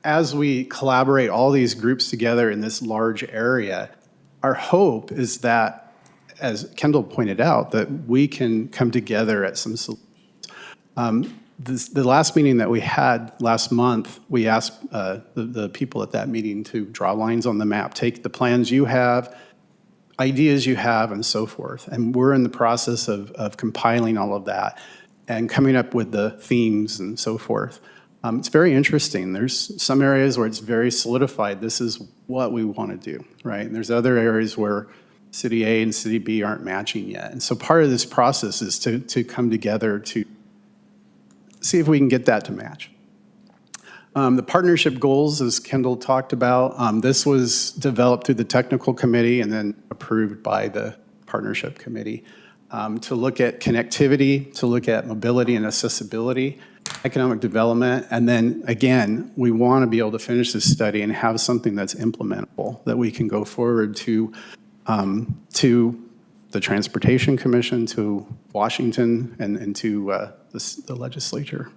as we collaborate all these groups together in this large area, our hope is that, as Kendall pointed out, that we can come together at some solutions. The last meeting that we had last month, we asked the people at that meeting to draw lines on the map, take the plans you have, ideas you have, and so forth. And we're in the process of compiling all of that and coming up with the themes and so forth. It's very interesting. There's some areas where it's very solidified. This is what we want to do, right? And there's other areas where City A and City B aren't matching yet. And so part of this process is to come together to see if we can get that to match. The partnership goals, as Kendall talked about, this was developed through the technical committee and then approved by the partnership committee to look at connectivity, to look at mobility and accessibility, economic development, and then again, we want to be able to finish this study and have something that's implementable that we can go forward to the Transportation Commission, to Washington, and to the legislature.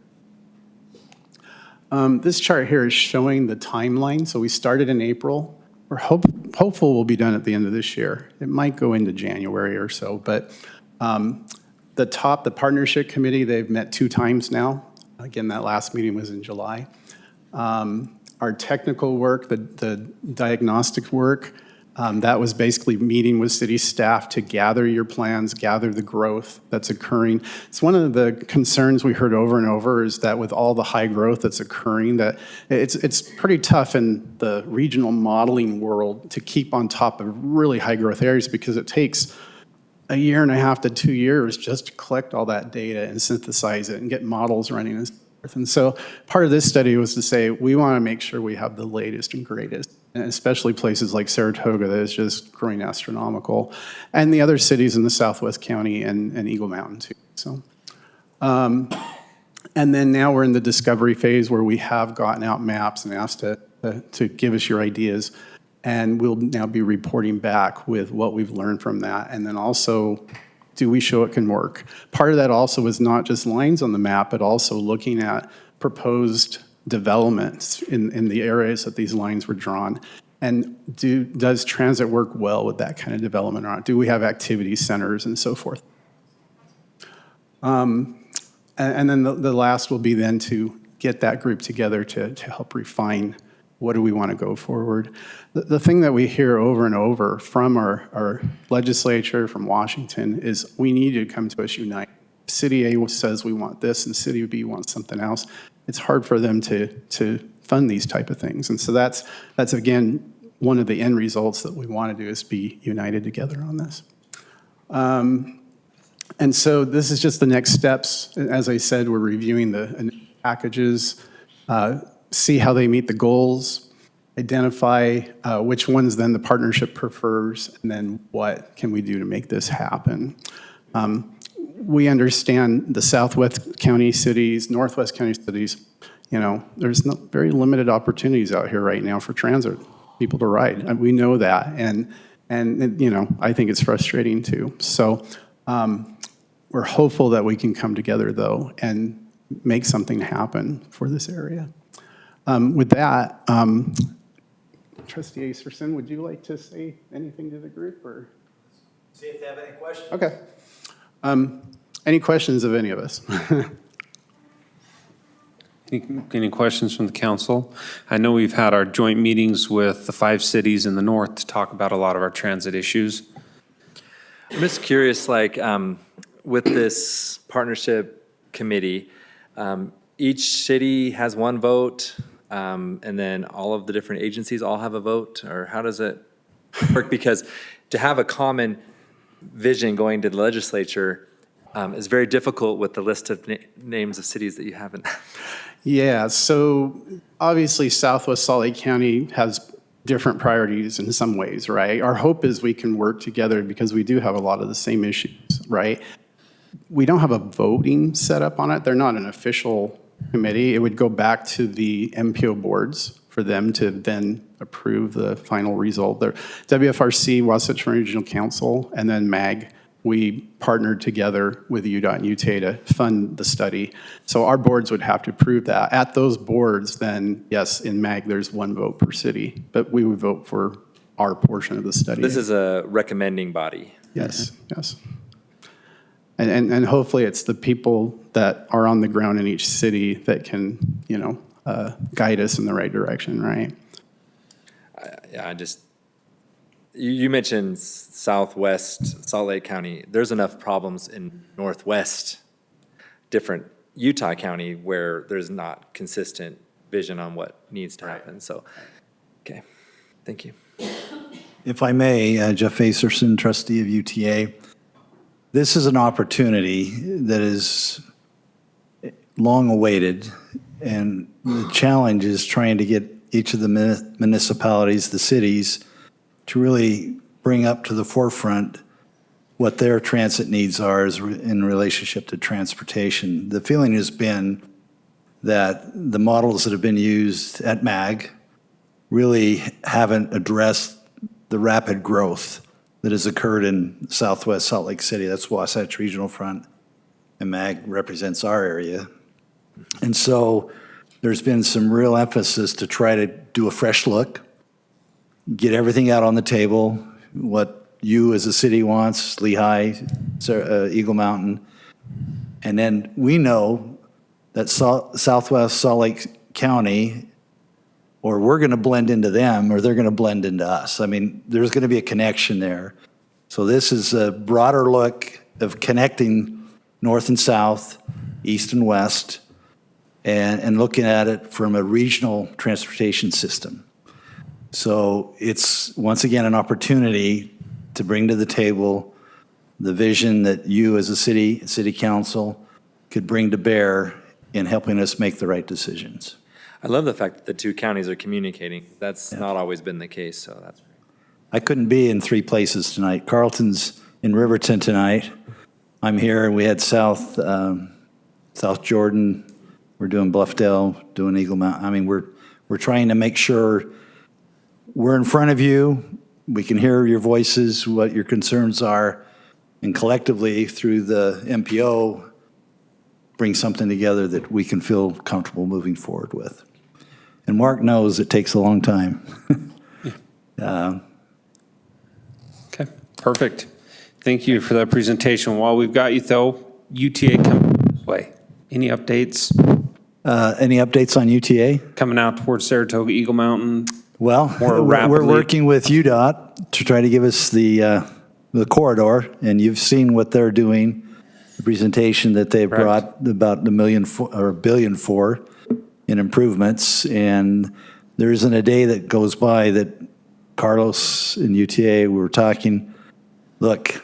This chart here is showing the timeline. So we started in April. We're hopeful we'll be done at the end of this year. It might go into January or so, but the partnership committee, they've met 2 times now. Again, that last meeting was in July. Our technical work, the diagnostic work, that was basically meeting with city staff to gather your plans, gather the growth that's occurring. It's one of the concerns we heard over and over is that with all the high growth that's occurring, that it's pretty tough in the regional modeling world to keep on top of really high growth areas because it takes a year and a half to 2 years just to collect all that data and synthesize it and get models running and so forth. And so part of this study was to say, we want to make sure we have the latest and greatest, and especially places like Saratoga that is just growing astronomical, and the other cities in the Southwest County and Eagle Mountain too. So, and then now we're in the discovery phase where we have gotten out maps and asked to give us your ideas. And we'll now be reporting back with what we've learned from that. And then also, do we show it can work? Part of that also was not just lines on the map, but also looking at proposed developments in the areas that these lines were drawn. And does transit work well with that kind of development or not? Do we have activity centers and so forth? And then the last will be then to get that group together to help refine what do we want to go forward. The thing that we hear over and over from our legislature, from Washington, is we need you to come to us united. City A says we want this and City B wants something else. It's hard for them to fund these type of things. And so that's again, one of the end results that we want to do is be united together on this. And so this is just the next steps. As I said, we're reviewing the packages, see how they meet the goals, identify which ones then the partnership prefers, and then what can we do to make this happen. We understand the Southwest County cities, Northwest County cities, there's very limited opportunities out here right now for transit people to ride. And we know that, and I think it's frustrating too. So we're hopeful that we can come together though and make something happen for this area. With that, Trustee Acerson, would you like to say anything to the group or? See if they have any questions. Okay. Any questions of any of us? Any questions from the council? I know we've had our joint meetings with the 5 cities in the north to talk about a lot of our transit issues. I'm just curious, with this partnership committee, each city has one vote, and then all of the different agencies all have a vote, or how does it work? Because to have a common vision going to the legislature is very difficult with the list of names of cities that you haven't. Yeah, so obviously Southwest Salt Lake County has different priorities in some ways, right? Our hope is we can work together because we do have a lot of the same issues, right? We don't have a voting set up on it. They're not an official committee. It would go back to the MPO boards for them to then approve the final result. There, WFRC, Wasatch Regional Council, and then MAG, we partnered together with UDOT and UTA to fund the study. So our boards would have to approve that. At those boards, then, yes, in MAG, there's one vote per city, but we would vote for our portion of the study. This is a recommending body. Yes, yes. And hopefully it's the people that are on the ground in each city that can, guide us in the right direction, right? You mentioned Southwest Salt Lake County. There's enough problems in Northwest, different Utah County, where there's not consistent vision on what needs to happen. So, okay, thank you. If I may, Jeff Acerson, trustee of UTA. This is an opportunity that is long awaited, And the challenge is trying to get each of the municipalities, the cities, to really bring up to the forefront what their transit needs are in relationship to transportation. The feeling has been that the models that have been used at MAG really haven't addressed the rapid growth that has occurred in Southwest Salt Lake City. That's Wasatch Regional Front, and MAG represents our area. And so there's been some real emphasis to try to do a fresh look, get everything out on the table, what you as a city wants, Lehigh, Eagle Mountain. And then we know that Southwest Salt Lake County, or we're going to blend into them, or they're going to blend into us. I mean, there's going to be a connection there. So this is a broader look of connecting north and south, east and west, and looking at it from a regional transportation system. So it's, once again, an opportunity to bring to the table the vision that you as a city council could bring to bear in helping us make the right decisions. I love the fact that the two counties are communicating. That's not always been the case, so that's great. I couldn't be in three places tonight. Carlton's in Riverton tonight. I'm here, and we had South Jordan. We're doing Bluffdale, doing Eagle Mountain. I mean, we're trying to make sure we're in front of you. We can hear your voices, what your concerns are, and collectively through the MPO, bring something together that we can feel comfortable moving forward with. And Mark knows it takes a long time. Okay, perfect. Thank you for that presentation. While we've got you, though, UTA coming this way. Any updates Any updates on UTA? coming out towards Saratoga, Eagle Mountain? Well, More we're rapidly. working with UDOT to try to give us the corridor, and you've seen what they're doing, the presentation that they've Correct. brought about $1 billion for in improvements, and there isn't a day that goes by that Carlos and UTA were talking, look,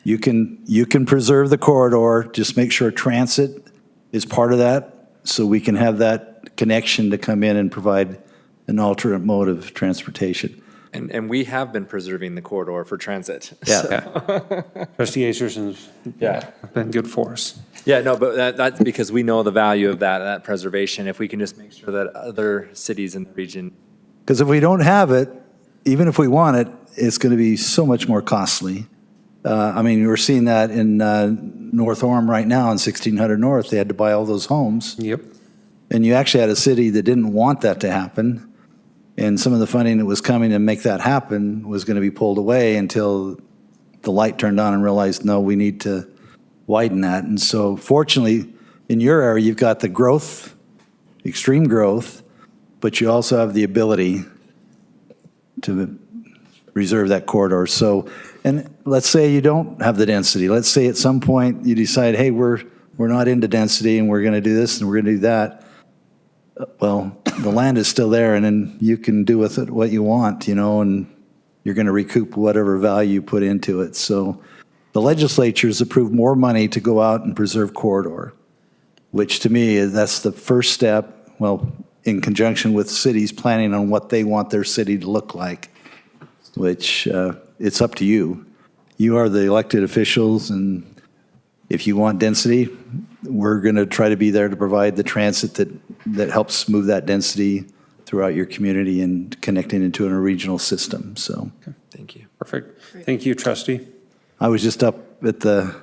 you can preserve the corridor, just make sure transit is part of that, so we can have that connection to come in and provide an alternate mode of transportation. And we have been preserving the corridor for transit. Yeah. Trustee Acherson's been good for us. Yeah, no, but that's because we know the value of that preservation. If we can just make sure that other cities in the region. Because if we don't have it, even if we want it, it's going to be so much more costly. I mean, we're seeing that in North Orem right now in 1600 North. They had to buy all those homes. Yep. And you actually had a city that didn't want that to happen. And some of the funding that was coming to make that happen was going to be pulled away until the light turned on and realized, no, we need to widen that. And so fortunately, in your area, you've got the growth, extreme growth, but you also have the ability to reserve that corridor. So, and let's say you don't have the density. Let's say at some point you decide, hey, we're not into density and we're going to do this and we're going to do that. Well, the land is still there, and then you can do with it what you want, and you're going to recoup whatever value you put into it. So the legislature's approved more money to go out and preserve corridor, which to me, that's the first step, well, in conjunction with cities planning on what they want their city to look like, which it's up to you. You are the elected officials, and if you want density, we're going to try to be there to provide the transit that helps move that density throughout your community and connecting into a regional system. So, Thank you. Perfect. Thank you, trustee. I was just up at the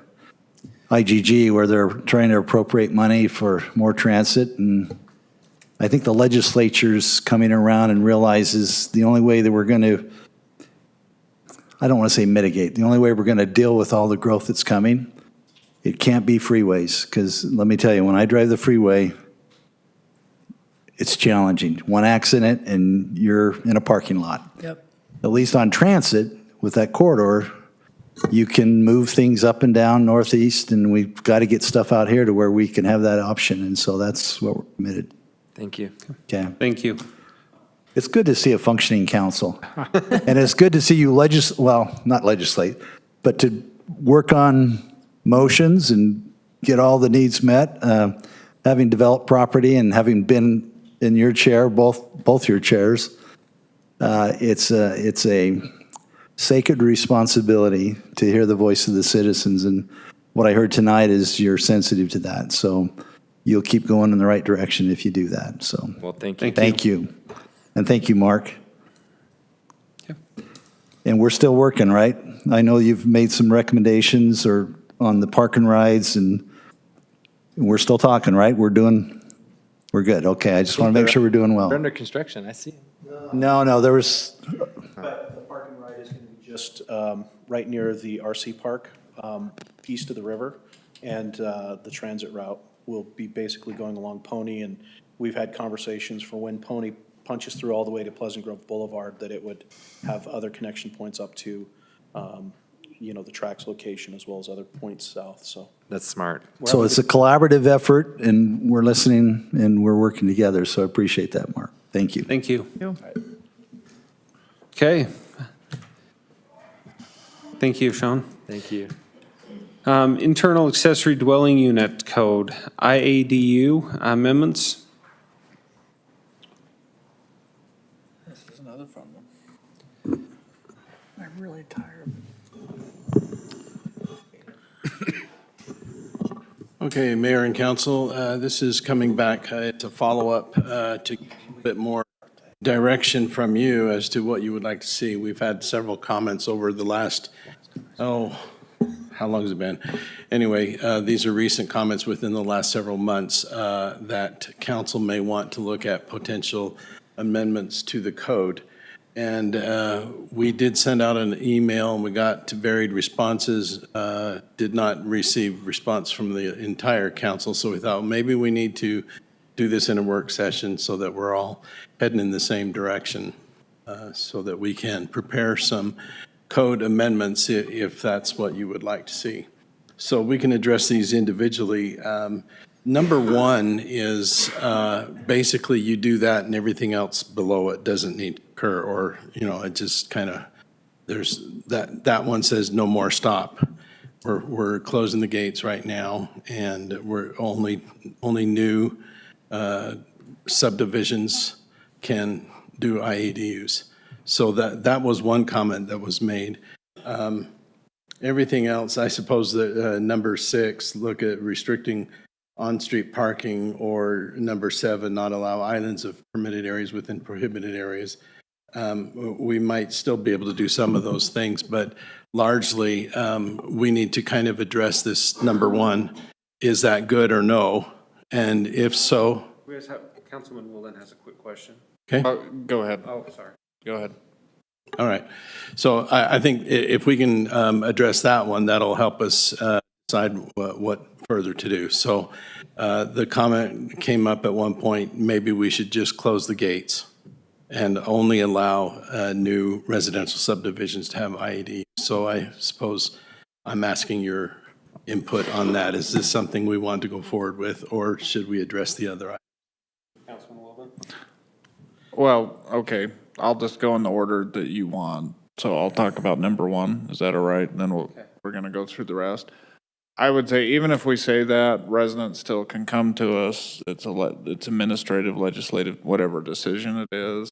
IGG where they're trying to appropriate money for more transit, and I think the legislature's coming around and realizes the only way that we're going to, I don't want to say mitigate, the only way we're going to deal with all the growth that's coming, it can't be freeways, because let me tell you, when I drive the freeway, it's challenging. One accident and you're in a parking lot. Yep. At least on transit, with that corridor, you can move things up and down northeast, and we've got to get stuff out here to where we can have that option, and so that's what we're committed. Thank you. Okay. Thank you. It's good to see a functioning council. And it's good to see you not legislate, but to work on motions and get all the needs met. having developed property and having been in your chair, both your chairs, it's a sacred responsibility to hear the voice of the citizens. And what I heard tonight is you're sensitive to that. So you'll keep going in the right direction if you do that. So Well, thank you. thank you. And thank you, Mark. And we're still working, right? I know you've made some recommendations or on the park and rides, and we're still talking, right? We're good. Okay, I just want to make sure we're doing well. They're under construction, I see. No, there was, But the park and ride is going to be just right near the RC Park, east of the river. And the transit route will be basically going along Pony. And we've had conversations for when Pony punches through all the way to Pleasant Grove Boulevard, that it would have other connection points up to, the tracks location as well as other points south, so. That's smart. so it's a collaborative effort, and we're listening and we're working together, so I appreciate that, Mark. Thank you. Thank you. Okay. Thank you, Sean. Thank you. Internal accessory dwelling unit code, IADU amendments. This is another fun one. I'm really tired. Okay, Mayor and Council, this is coming back to follow up to get a bit more direction from you as to what you would like to see. We've had several comments over the last, how long has it been? Anyway, these are recent comments within the last several months that council may want to look at potential amendments to the code. And we did send out an email, and we got varied responses, did not receive response from the entire council, so we thought maybe we need to do this in a work session so that we're all heading in the same direction, so that we can prepare some code amendments if that's what you would like to see. So we can address these individually. Number one is basically you do that and everything else below it doesn't need to occur, or, it just kind of, there's, that one says no more stop. We're closing the gates right now, and we're only new subdivisions can do IADUs. So that was one comment that was made. Everything else, I suppose that number 6, look at restricting on-street parking, or number 7, not allow islands of permitted areas within prohibited areas. We might still be able to do some of those things, but largely we need to kind of address this number 1. Is that good or no? And if so, Councilman Woolen has a quick question. okay. Go ahead. Oh, sorry. Go ahead. All right. So I think if we can address that one, that'll help us decide what further to do. So the comment came up at one point, maybe we should just close the gates and only allow new residential subdivisions to have IAD. So I suppose I'm asking your input on that. Is this something we want to go forward with, or should we address the other items? Councilman Woolen? Well, okay, I'll just go in the order that you want. So I'll talk about number 1. Is that all right? And then we're going to go through the rest. I would say even if we say that, residents still can come to us. It's administrative, legislative, whatever decision it is.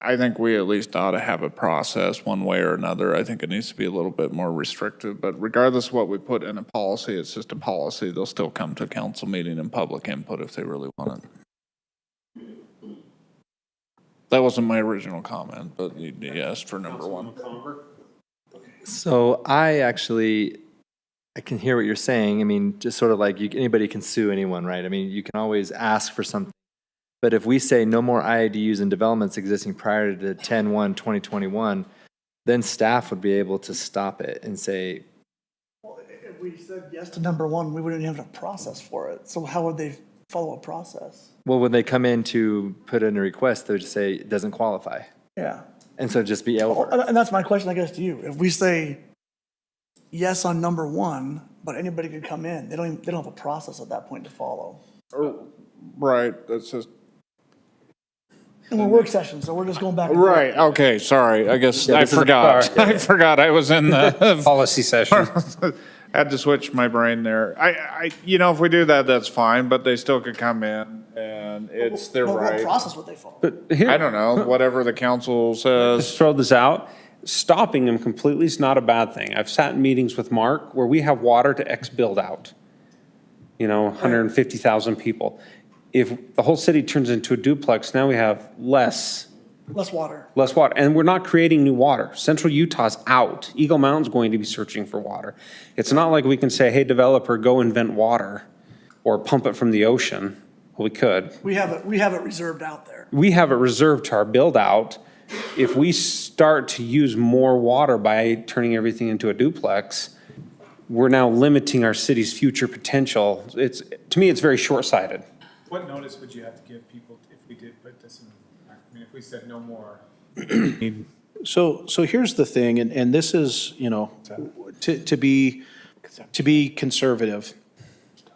I think we at least ought to have a process one way or another. I think it needs to be a little bit more restrictive, but regardless of what we put in a policy, it's just a policy. They'll still come to a council meeting and public input if they really want it. That wasn't my original comment, but you asked for number 1. So I can hear what you're saying. I mean, just sort of like anybody can sue anyone, right? I mean, you can always ask for something. But if we say no more IADUs in developments existing prior to 10/1/2021, then staff would be able to stop it and say, Well, if we said yes to number 1, we wouldn't have a process for it. So how would they follow a process? well, when they come in to put in a request, they would just say it doesn't qualify. Yeah. And so just be over. And that's my question, I guess, to you. If we say yes on number 1, but anybody could come in, they don't have a process at that point to follow. Right, that's just. And we're work sessions, so we're just going back and Right, forth. okay, sorry, I guess Yeah, I this is a forgot. car. I forgot I was in the. Policy session. had to switch my brain there. If we do that, that's fine, but they still could come in and it's their What right. process would they follow? But here, I don't know, whatever the council just says. throw this out. Stopping them completely is not a bad thing. I've sat in meetings with Mark where we have water to X build out. 150,000 people. If the whole city turns into a duplex, now we have less water. and we're not creating new water. Central Utah's out. Eagle Mountain's going to be searching for water. It's not like we can say, hey, developer, go invent water or pump it from the ocean. Well, we could. We have it reserved out there. We have it reserved to our build out. If we start to use more water by turning everything into a duplex, we're now limiting our city's future potential. To me, it's very short-sighted. What notice would you have to give people if we did put this in? I mean, if we said no more? So here's the thing, and this is, to be conservative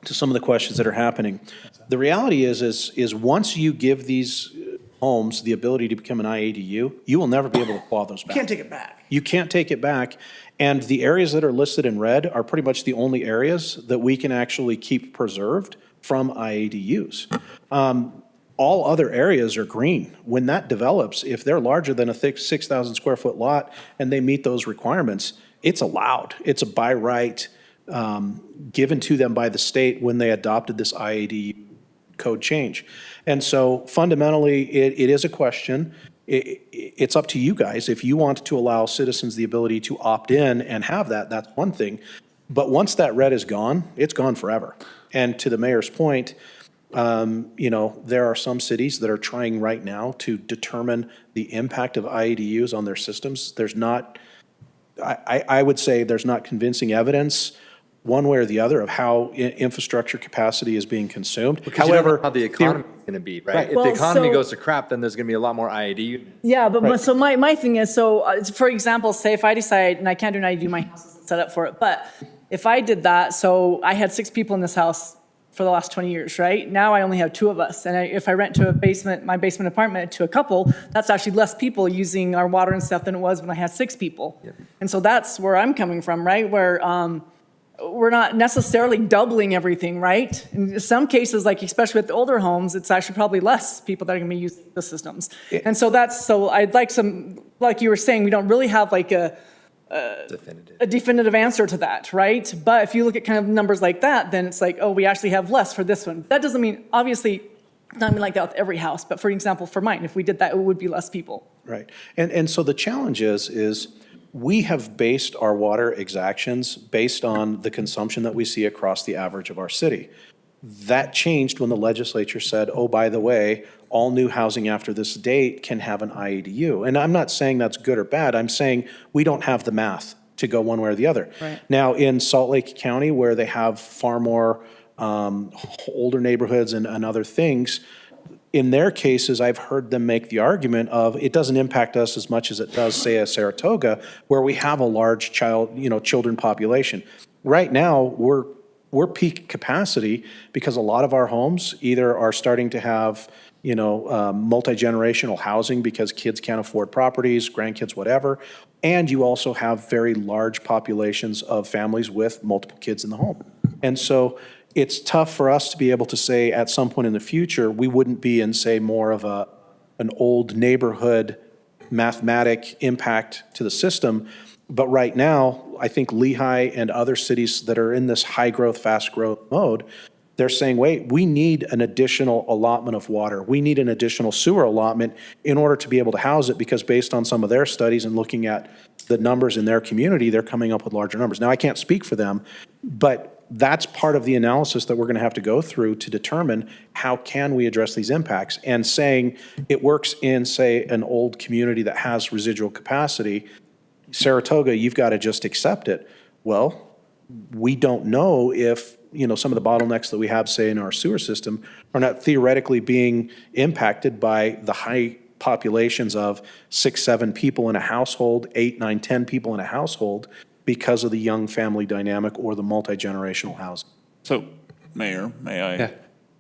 to some of the questions that are happening. The reality is once you give these homes the ability to become an IADU, you will never be able to claw those You back. can't take it back. You can't take it back. And the areas that are listed in red are pretty much the only areas that we can actually keep preserved from IADUs. All other areas are green. When that develops, if they're larger than a thick 6,000 square foot lot and they meet those requirements, it's allowed. It's a by right given to them by the state when they adopted this IADU code change. And so fundamentally, it is a question. It's up to you guys. If you want to allow citizens the ability to opt in and have that, that's one thing. But once that red is gone, it's gone forever. And to the mayor's point, there are some cities that are trying right now to determine the impact of IADUs on their systems. There's not, I would say there's not convincing evidence one way or the other of how infrastructure capacity is being consumed. Because you don't know how the economy is going to be, right? If Well, the economy so- goes to crap, then there's going to be a lot more IAD units. Yeah, but so my thing is, for example, say if I decide, and I can't do an IDU, my house isn't set up for it, but if I did that, so I had 6 people in this house for the last 20 years, right? Now I only have 2 of us. And if I rent to my basement apartment to a couple, that's actually less people using our water and stuff than it was when I had 6 people. Yep. And so that's where I'm coming from, right? Where we're not necessarily doubling everything, right? In some cases, like especially with the older homes, it's actually probably less people that are gonna be using the systems. And so I'd like like you were saying, we don't really have like a definitive answer to that, right? But if you look at kind of numbers like that, then it's like, oh, we actually have less for this one. That doesn't mean, obviously, it's not like that with every house, but for example, for mine, if we did that, it would be less people. Right. And so the challenge is we have based our water exactions based on the consumption that we see across the average of our city. That changed when the legislature said, oh, by the way, all new housing after this date can have an IADU. And I'm not saying that's good or bad. I'm saying we don't have the math to go one way or the other. Right. Now, in Salt Lake County, where they have far more older neighborhoods and other things, in their cases, I've heard them make the argument of it doesn't impact us as much as it does, say, a Saratoga, where we have a large children population. Right now, we're peak capacity because a lot of our homes either are starting to have, multi-generational housing because kids can't afford properties, grandkids, whatever. And you also have very large populations of families with multiple kids in the home. And so it's tough for us to be able to say at some point in the future, we wouldn't be in, say, more of an old neighborhood mathematic impact to the system. But right now, I think Lehigh and other cities that are in this high growth, fast growth mode, they're saying, wait, we need an additional allotment of water. We need an additional sewer allotment in order to be able to house it, because based on some of their studies and looking at the numbers in their community, they're coming up with larger numbers. Now, I can't speak for them, but that's part of the analysis that we're going to have to go through to determine how can we address these impacts. And saying it works in, say, an old community that has residual capacity, Saratoga, you've got to just accept it. Well, we don't know if, some of the bottlenecks that we have, say, in our sewer system are not theoretically being impacted by the high populations of 6, 7 people in a household, 8, 9, 10 people in a household, because of the young family dynamic or the multi-generational housing. So, Mayor, may I? Yeah.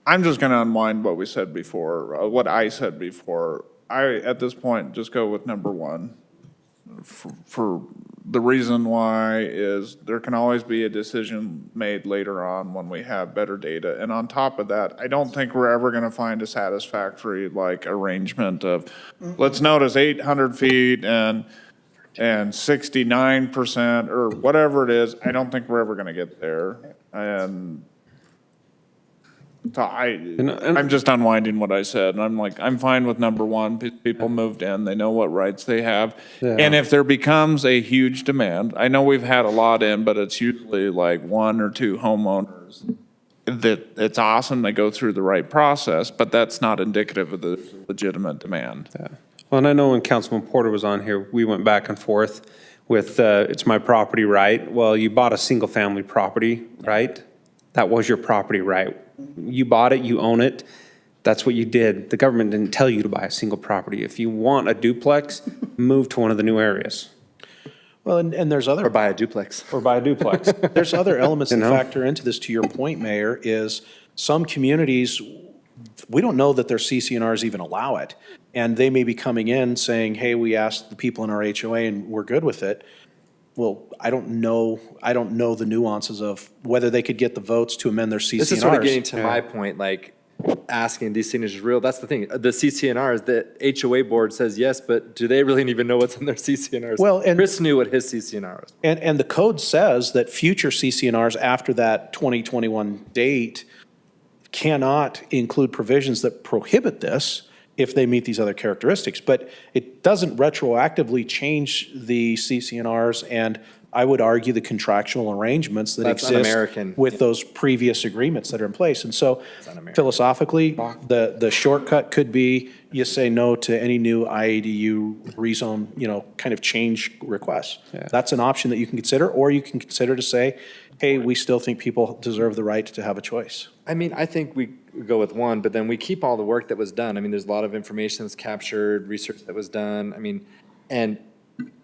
I'm just going to unwind what we said before, what I said before. At this point, just go with number 1 for the reason why is there can always be a decision made later on when we have better data. And on top of that, I don't think we're ever going to find a satisfactory like arrangement of, let's notice 800 feet and 69% or whatever it is. I don't think we're ever going to get there. And so I'm just unwinding what I said, and I'm like, I'm fine with number one. People moved in, they know what rights they have. Yeah. And if there becomes a huge demand, I know we've had a lot in, but it's usually like one or two homeowners that it's awesome, they go through the right process, but that's not indicative of the legitimate demand. Yeah. Well, and I know when Councilman Porter was on here, we went back and forth with, it's my property right. Well, you bought a single-family property, right? That was your property right. You bought it, you own it. That's what you did. The government didn't tell you to buy a single property. If you want a duplex, move to one of the new areas. Well, and there's other. Or buy a duplex. Or buy a duplex. There's other elements that You know? factor into this, to your point, Mayor, is some communities, we don't know that their CCNRs even allow it. And they may be coming in saying, hey, we asked the people in our HOA and we're good with it. Well, I don't know the nuances of whether they could get the votes to amend their CCNRs. This is sort of getting to my point, like asking these signatures real. That's the thing. The CCNRs, the HOA board says yes, but do they really even know what's in their CCNRs? Well, and Chris knew what his CCNR was. And the code says that future CCNRs after that 2021 date cannot include provisions that prohibit this if they meet these other characteristics. But it doesn't retroactively change the CCNRs and I would argue the contractual arrangements that That's exist un-American. with those previous agreements that are in place. And so philosophically, the shortcut could be you say no to any new IADU rezone, kind of change requests. Yeah. That's an option that you can consider, or you can consider to say, hey, we still think people deserve the right to have a choice. I mean, I think we go with one, but then we keep all the work that was done. I mean, there's a lot of information that's captured, research that was done. I mean, and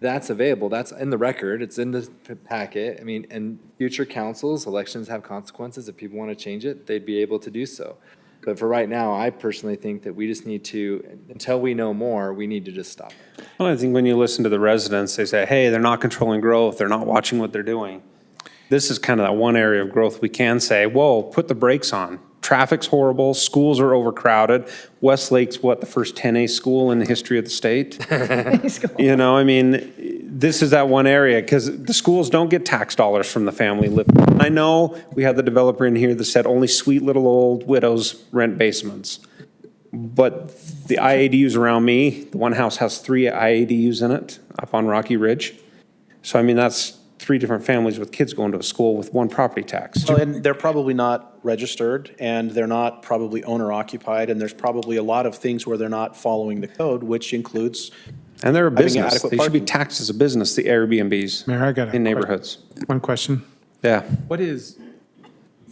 that's available. That's in the record. It's in the packet. I mean, and future councils, elections have consequences. If people want to change it, they'd be able to do so. But for right now, I personally think that we just need to, until we know more, we need to just stop it. Well, I think when you listen to the residents, they say, hey, they're not controlling growth. They're not watching what they're doing. This is kind of that one area of growth we can say, whoa, put the brakes on. Traffic's horrible, schools are overcrowded. Westlake's what, the first 10A school in the history of the state? This is that one area, because the schools don't get tax dollars from the family live. I know we have the developer in here that said only sweet little old widows rent basements. But the IADUs around me, the one house has 3 IADUs in it up on Rocky Ridge. So, that's 3 different families with kids going to a school with 1 property tax. Well, and they're probably not registered, and they're not probably owner-occupied, and there's probably a lot of things where they're not following the code, which includes And they're a having business. adequate They should be parking. taxed as a business, the Airbnbs Mayor, I got in neighborhoods. one question. Yeah. What is,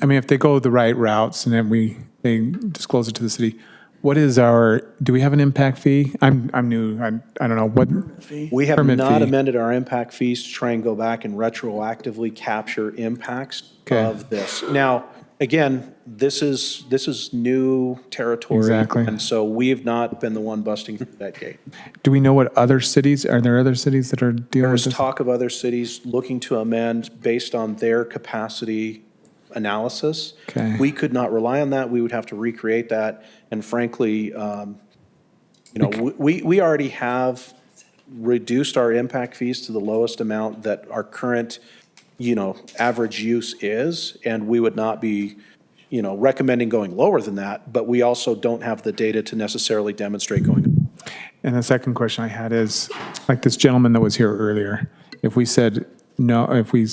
if they go the right routes and then they disclose it to the city, what is do we have an impact fee? I'm new, I don't know, what? We have Permit not fee. amended our impact fees to try and go back and retroactively capture impacts Okay. of this. Now, again, this is new territory. Exactly. And so we have not been the one busting through that gate. Do we know what are there other cities that are dealing with There's this? talk of other cities looking to amend based on their capacity analysis. Okay. We could not rely on that. We would have to recreate that. And frankly, we already have reduced our impact fees to the lowest amount that our current, average use is. And we would not be, recommending going lower than that, but we also don't have the data to necessarily demonstrate going. And the second question I had is, like this gentleman that was here earlier, if we said no, if we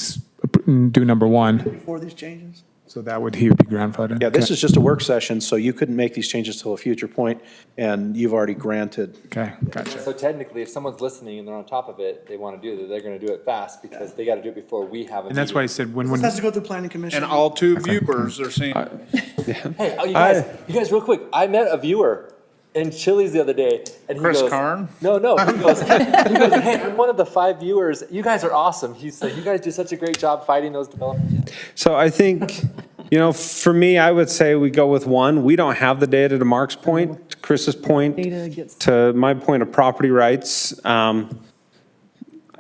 do number 1, Before these changes? so he would be grandfathered? Yeah, this is just a work session, so you couldn't make these changes till a future point, and you've already granted. Okay, gotcha. So technically, if someone's listening and they're on top of it, they want to do it, they're going to do it fast because they got to do it before we have a And that's why I meeting. said when This has to go through planning commission. And all 2 viewers are seeing. Hey, you guys, real quick, I met a viewer in Chili's the other day, and he Chris goes, Karn? No, he goes, hey, I'm one of the 5 viewers. You guys are awesome. He's like, you guys do such a great job fighting those developers. So I think, for me, I would say we go with 1. We don't have the data to Mark's point, to Chris's point, Data gets. to my point of property rights.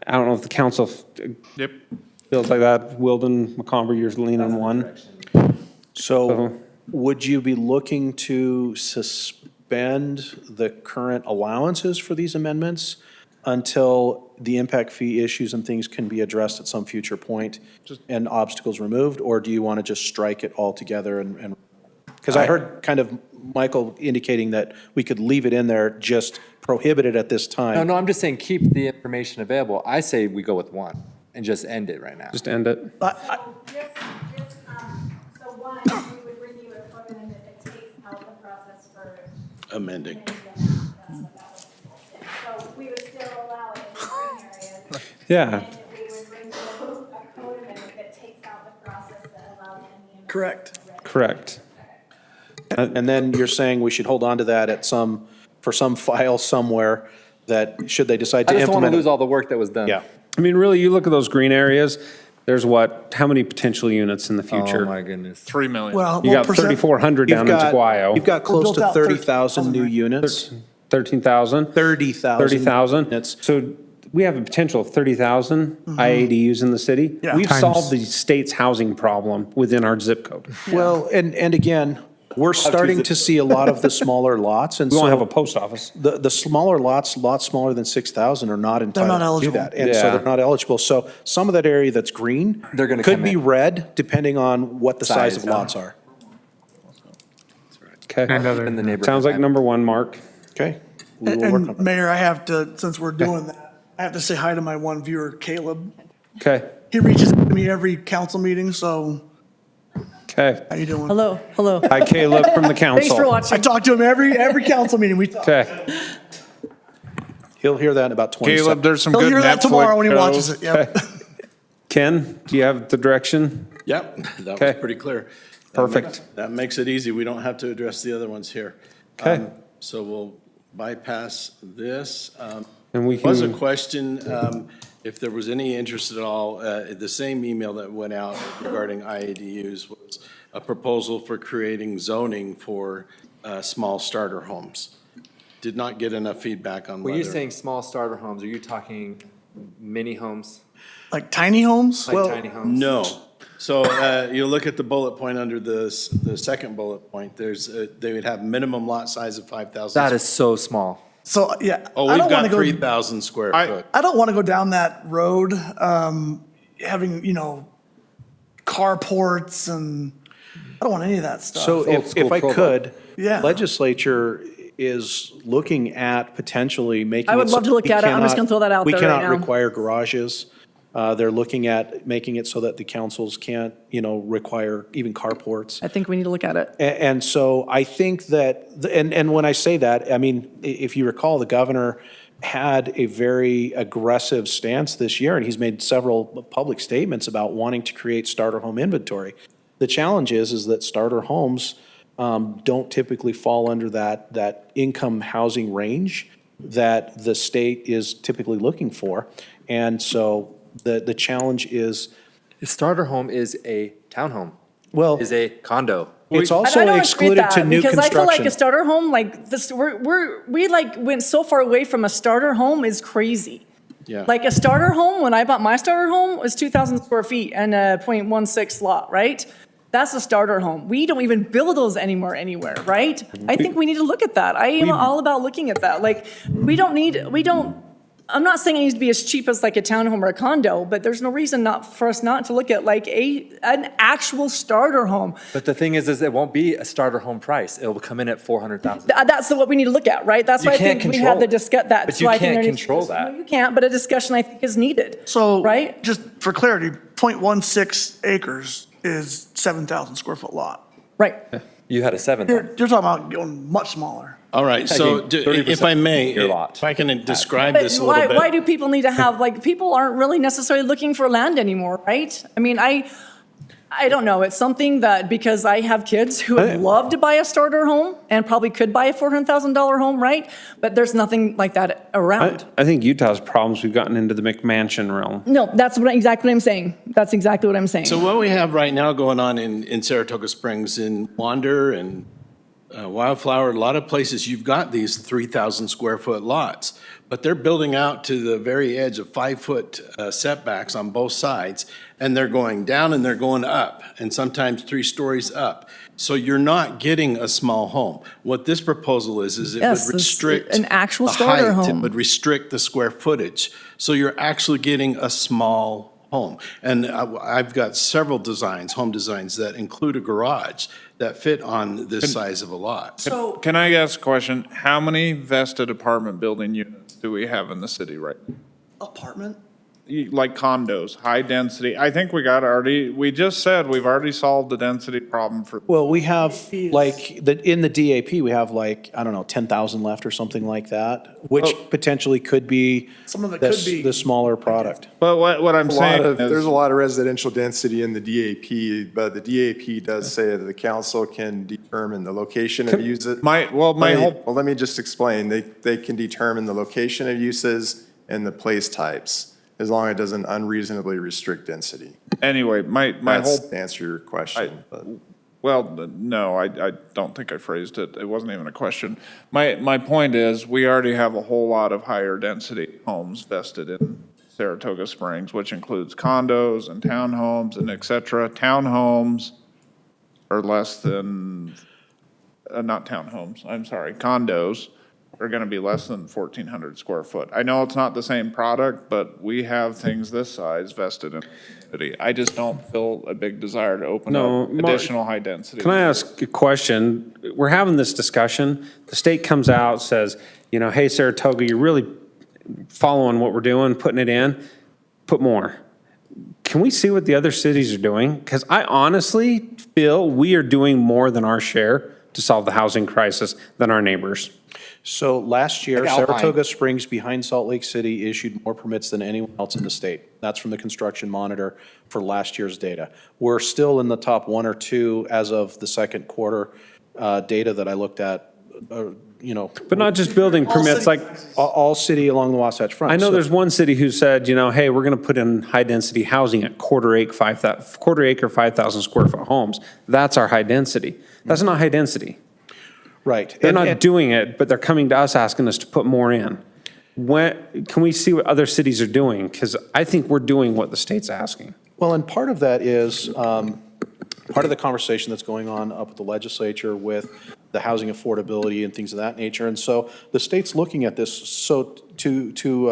I don't know if the council Yep. feels like that. Wilden, McComber, you're leaning one. So would you be looking to suspend the current allowances for these amendments until the impact fee issues and things can be addressed at some future point and obstacles removed? Or do you want to just strike it altogether and, because I heard kind of Michael indicating that we could leave it in there, just prohibit it at this time. No, I'm just saying keep the information available. I say we go with one and just end it right now. Just end it. So one, we would bring you a code amendment that takes out the process for Amending. So we would still allow it in the green areas. Yeah. And we would bring you a code amendment that takes out the process that allows any. Correct. Correct. And then you're saying we should hold on to that at some, for some file somewhere that should they decide I to just don't want to implement lose it. all the work that was done. Yeah. I mean, really, you look at those green areas, there's how many potential units in the future? Oh, my goodness. 3 million. Well, You what got percent? 3,400 down in Teguayo. You've got close built to out 30,000 new 30,000, units. 13,000? 30,000. 30,000? units. So we have a potential of 30,000 IADUs in the city. Yeah. We've Times- solved the state's housing problem within our zip code. Well, and again, we're starting to see a lot of the smaller lots, and We won't have a so post office. the smaller lots smaller than 6,000 are not not entitled to do eligible. that. And so Yeah. they're not eligible. So some of that area that's green They're gonna could come be in. red, depending on what the size Size, of yeah. lots are. Okay. In the neighborhood. Sounds like number one, Mark. Okay? We will work on And that. Mayor, I have to, since we're doing that, I have to say hi to my one viewer, Caleb. Okay. He reaches out to me every council meeting, so Okay. how you doing? Hello, hello. Hi, Caleb from the council. Thanks for I watching. talk to him every council meeting. We talk. Okay. He'll hear that in about 20 Caleb, seconds. there's some He'll good hear that tomorrow when he Netflix watches shows. it. Yep. Ken, do you have the direction? Yep, that was Okay. pretty clear. Perfect. That makes it easy. We don't have to address the other ones here. Okay. So we'll bypass this. And we Was a can, question, if there was any interest at all, the same email that went out regarding IADUs was a proposal for creating zoning for small starter homes. Did not get enough feedback on When whether. you're saying small starter homes, are you talking mini homes? Like tiny homes? Like tiny homes? No. So you look at the bullet point under the second bullet point, they would have minimum lot size of 5,000. That is so small. So, yeah. Oh, I we've don't wanna got go- 3,000 square foot. I don't want to go down that road, having, carports and, I don't want any of that stuff. So if I could, Yeah. legislature is looking at potentially making. I would love to look at it. I'm just gonna throw that out there right We cannot now. require garages. They're looking at making it so that the councils can't, require even carports. I think we need to look at it. And so I think that, and when I say that, I mean, if you recall, the governor had a very aggressive stance this year, and he's made several public statements about wanting to create starter home inventory. The challenge is that starter homes don't typically fall under that income housing range that the state is typically looking for. And so the challenge is, A starter home is a townhome, well, is a condo. it's And I also don't agree with excluded that, to new because I feel like construction. a starter home, like this, we went so far away from a starter home is crazy. Yeah. Like a starter home, when I bought my starter home, was 2,000 square feet and a .16 lot, right? That's a starter home. We don't even build those anymore anywhere, right? I think we need to look at that. I am all about looking at that. Like, I'm not saying it needs to be as cheap as like a townhome or a condo, but there's no reason for us not to look at like an actual starter home. But the thing is it won't be a starter home price. It will come in at 400,000. That's what we need to look at, right? That's You why I can't think we have control the discuss that. But you why I think can't there needs- control that. No, you can't, but a discussion I think is needed. So, Right? just for clarity, .16 acres is 7,000 square foot lot. Right. You had a 7. You're talking about going much smaller. All right, so Taking 30% if I may, of your lot. if I can describe But this a little bit. why do people need to have, like, people aren't really necessarily looking for land anymore, right? I mean, I don't know. It's something that, because I have kids who would love to buy a starter home and probably could buy a $400,000 home, right? But there's nothing like that around. I think Utah's problems, we've gotten into the McMansion realm. No, that's exactly what I'm saying. That's exactly what I'm saying. So what we have right now going on in Saratoga Springs, in Wander and Wildflower, a lot of places you've got these 3,000 square foot lots, but they're building out to the very edge of 5-foot setbacks on both sides, and they're going down and they're going up, and sometimes 3 stories up. So you're not getting a small home. What this proposal is it Yes, would this- restrict an actual the starter height. It home. would restrict the square footage. So you're actually getting a small home. And I've got several designs, home designs, that include a garage that fit on this size of a lot. So, Can I ask a question? How many vested apartment building units do we have in the city right now? apartment? Like condos, high density? I think we just said we've already solved the density problem for. Well, we have, like, in the DAP, we have like, I don't know, 10,000 left or something like that, which potentially could be Some of it could be. the smaller product. But what I'm saying There's is, a lot of residential density in the DAP, but the DAP does say that the council can determine the location of uses. Let me just explain. They can determine the location of uses and the place types, as long as it doesn't unreasonably restrict density. anyway, my That's whole, to answer your question. but- well, no, I don't think I phrased it. It wasn't even a question. My point is, we already have a whole lot of higher density homes vested in Saratoga Springs, which includes condos and townhomes and et cetera. Townhomes are less than, not townhomes, I'm sorry, condos are gonna be less than 1,400 square foot. I know it's not the same product, but we have things this size vested in the community. I just don't feel a big desire to open No, up Mark, additional high density. Can I ask a question? We're having this discussion. The state comes out, says, you know, hey, Saratoga, you're really following what we're doing, putting it in, put more. Can we see what the other cities are doing? Because I honestly feel we are doing more than our share to solve the housing crisis than our neighbors. So last year, Like Alpine. Saratoga Springs behind Salt Lake City issued more permits than anyone else in the state. That's from the Construction Monitor for last year's data. We're still in the top 1 or 2 as of the second quarter data that I looked at, you know. But not just building permits, like, All city along the Wasatch Front. I know So- there's one city who said, you know, hey, we're going to put in high-density housing at quarter acre, 5,000 square foot homes. That's our high density. That's not high density. Right. They're And- not and- doing it, but they're coming to us asking us to put more in. When, can we see what other cities are doing? Because I think we're doing what the state's asking. Well, and part of that is, part of the conversation that's going on up at the legislature with the housing affordability and things of that nature. And so the state's looking at this. So to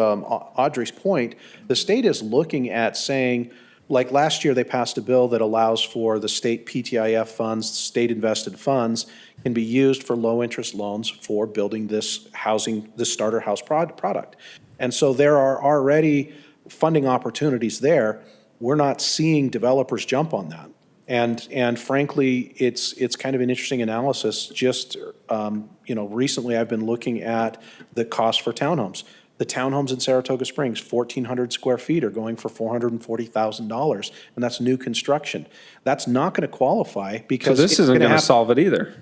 Audrey's point, the state is looking at saying, like last year, they passed a bill that allows for the state PTIF funds, state invested funds, can be used for low-interest loans for building this housing, this starter house product. And so there are already funding opportunities there. We're not seeing developers jump on that. And frankly, it's kind of an interesting analysis. Just, you know, recently I've been looking at the cost for townhomes. The townhomes in Saratoga Springs, 1,400 square feet, are going for $440,000, and that's new construction. That's not going to qualify So because. this it's isn't going to have- solve it either.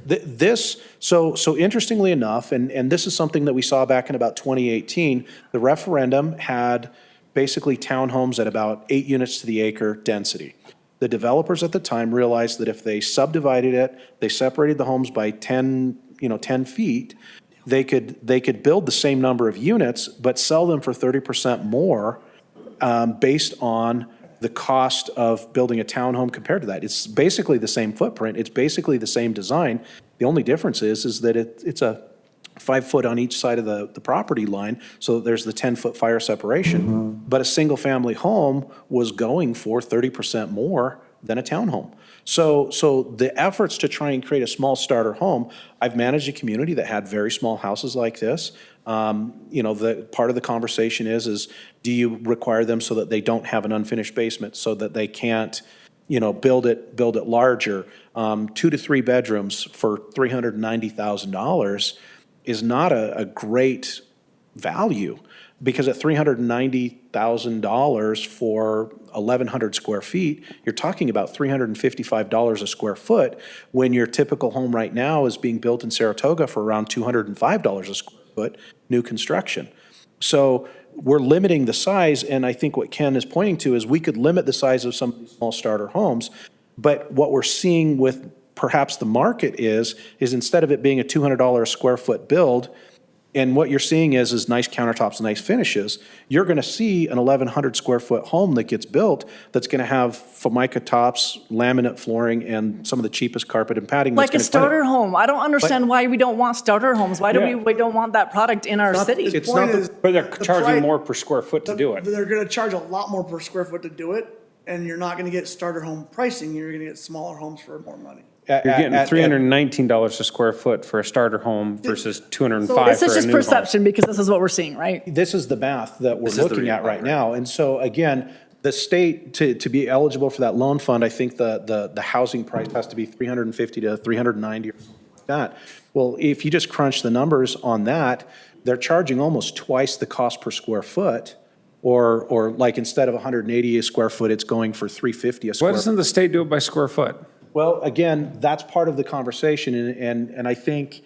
So interestingly enough, and this is something that we saw back in about 2018, the referendum had basically townhomes at about 8 units to the acre density. The developers at the time realized that if they subdivided it, they separated the homes by 10 feet, they could build the same number of units, but sell them for 30% more based on the cost of building a townhome compared to that. It's basically the same footprint. It's basically the same design. The only difference is that it's a 5 foot on each side of the property line, so that there's the 10-foot fire separation. But a single-family home was going for 30% more than a townhome. So the efforts to try and create a small starter home, I've managed a community that had very small houses like this. You know, the part of the conversation is do you require them so that they don't have an unfinished basement, so that they can't, you know, build it larger? 2 to 3 bedrooms for $390,000 is not a great value, because at $390,000 for 1,100 square feet, you're talking about $355 a square foot, when your typical home right now is being built in Saratoga for around $205 a square foot, new construction. So we're limiting the size, and I think what Ken is pointing to is we could limit the size of some of these small starter homes, but what we're seeing with perhaps the market is instead of it being a $200 a square foot build, and what you're seeing is nice countertops and nice finishes, you're going to see an 1,100 square foot home that gets built that's going to have Formica tops, laminate flooring, and some of the cheapest carpet and padding. Like a starter home. I don't understand why we don't want starter homes. Why do we don't want that product in our city? It's not, But they're charging more per square foot to do it. They're gonna charge a lot more per square foot to do it, and you're not gonna get starter home pricing, you're gonna get smaller homes for more money. You're getting $319 a square foot for a starter home versus $205 So for a this is just new home. perception because this is what we're seeing, right? this is the math that we're looking at right now. And so again, the state, to be eligible for that loan fund, I think the housing price has to be 350 to 390 or something like that. Well, if you just crunch the numbers on that, they're charging almost twice the cost per square foot. Or like instead of 180 a square foot, it's going for 350 a square Why foot. doesn't the state do it by square foot? Well, again, that's part of the conversation, and I think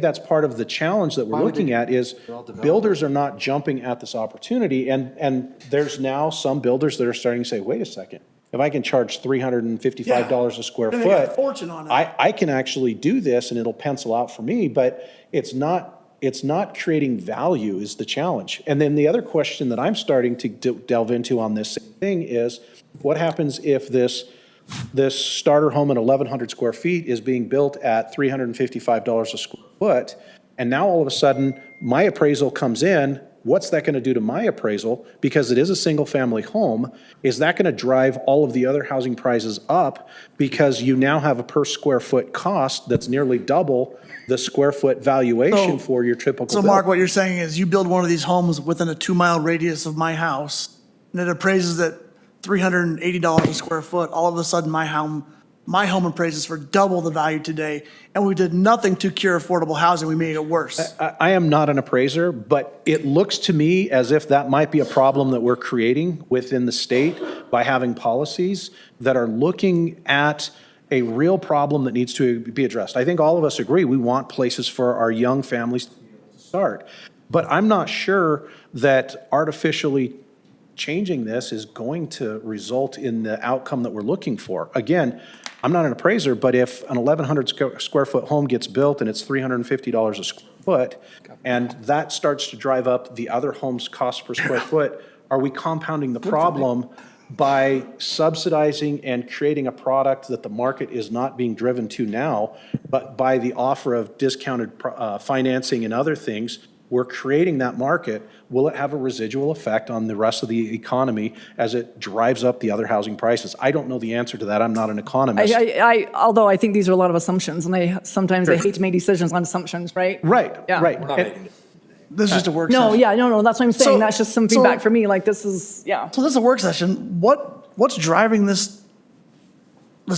that's part of the challenge that we're looking at is builders are not jumping at this opportunity, and there's now some builders that are starting to say, wait a second, if I can charge $355 a square They're gonna get a foot, fortune on it. I can actually do this and it'll pencil out for me, but it's not creating value is the challenge. And then the other question that I'm starting to delve into on this thing is, what happens if this starter home at 1,100 square feet is being built at $355 a square foot, and now all of a sudden, my appraisal comes in, what's that gonna do to my appraisal? Because it is a single-family home, is that gonna drive all of the other housing prices up because you now have a per square foot cost that's nearly double the square foot valuation for your typical So build? Mark, what you're saying is you build one of these homes within a 2-mile radius of my house, and it appraises at $380 a square foot. All of a sudden, my home appraises for double the value today, and we did nothing to cure affordable housing. We made it worse. I am not an appraiser, but it looks to me as if that might be a problem that we're creating within the state by having policies that are looking at a real problem that needs to be addressed. I think all of us agree we want places for our young families to be able to start. But I'm not sure that artificially changing this is going to result in the outcome that we're looking for. Again, I'm not an appraiser, but if an 1,100 square foot home gets built and it's $350 a square foot, and that starts to drive up the other home's cost per square foot, are we compounding the problem by subsidizing and creating a product that the market is not being driven to now, but by the offer of discounted financing and other things, we're creating that market. Will it have a residual effect on the rest of the economy as it drives up the other housing prices? I don't know the answer to that. I'm not an economist. Although I think these are a lot of assumptions, and sometimes I hate to make decisions on assumptions, right? Right, Yeah. right. This is just a work No, session. yeah, no, that's what I'm saying. So- That's just some feedback for me. Like, this is, yeah. So this is a work session. What's driving this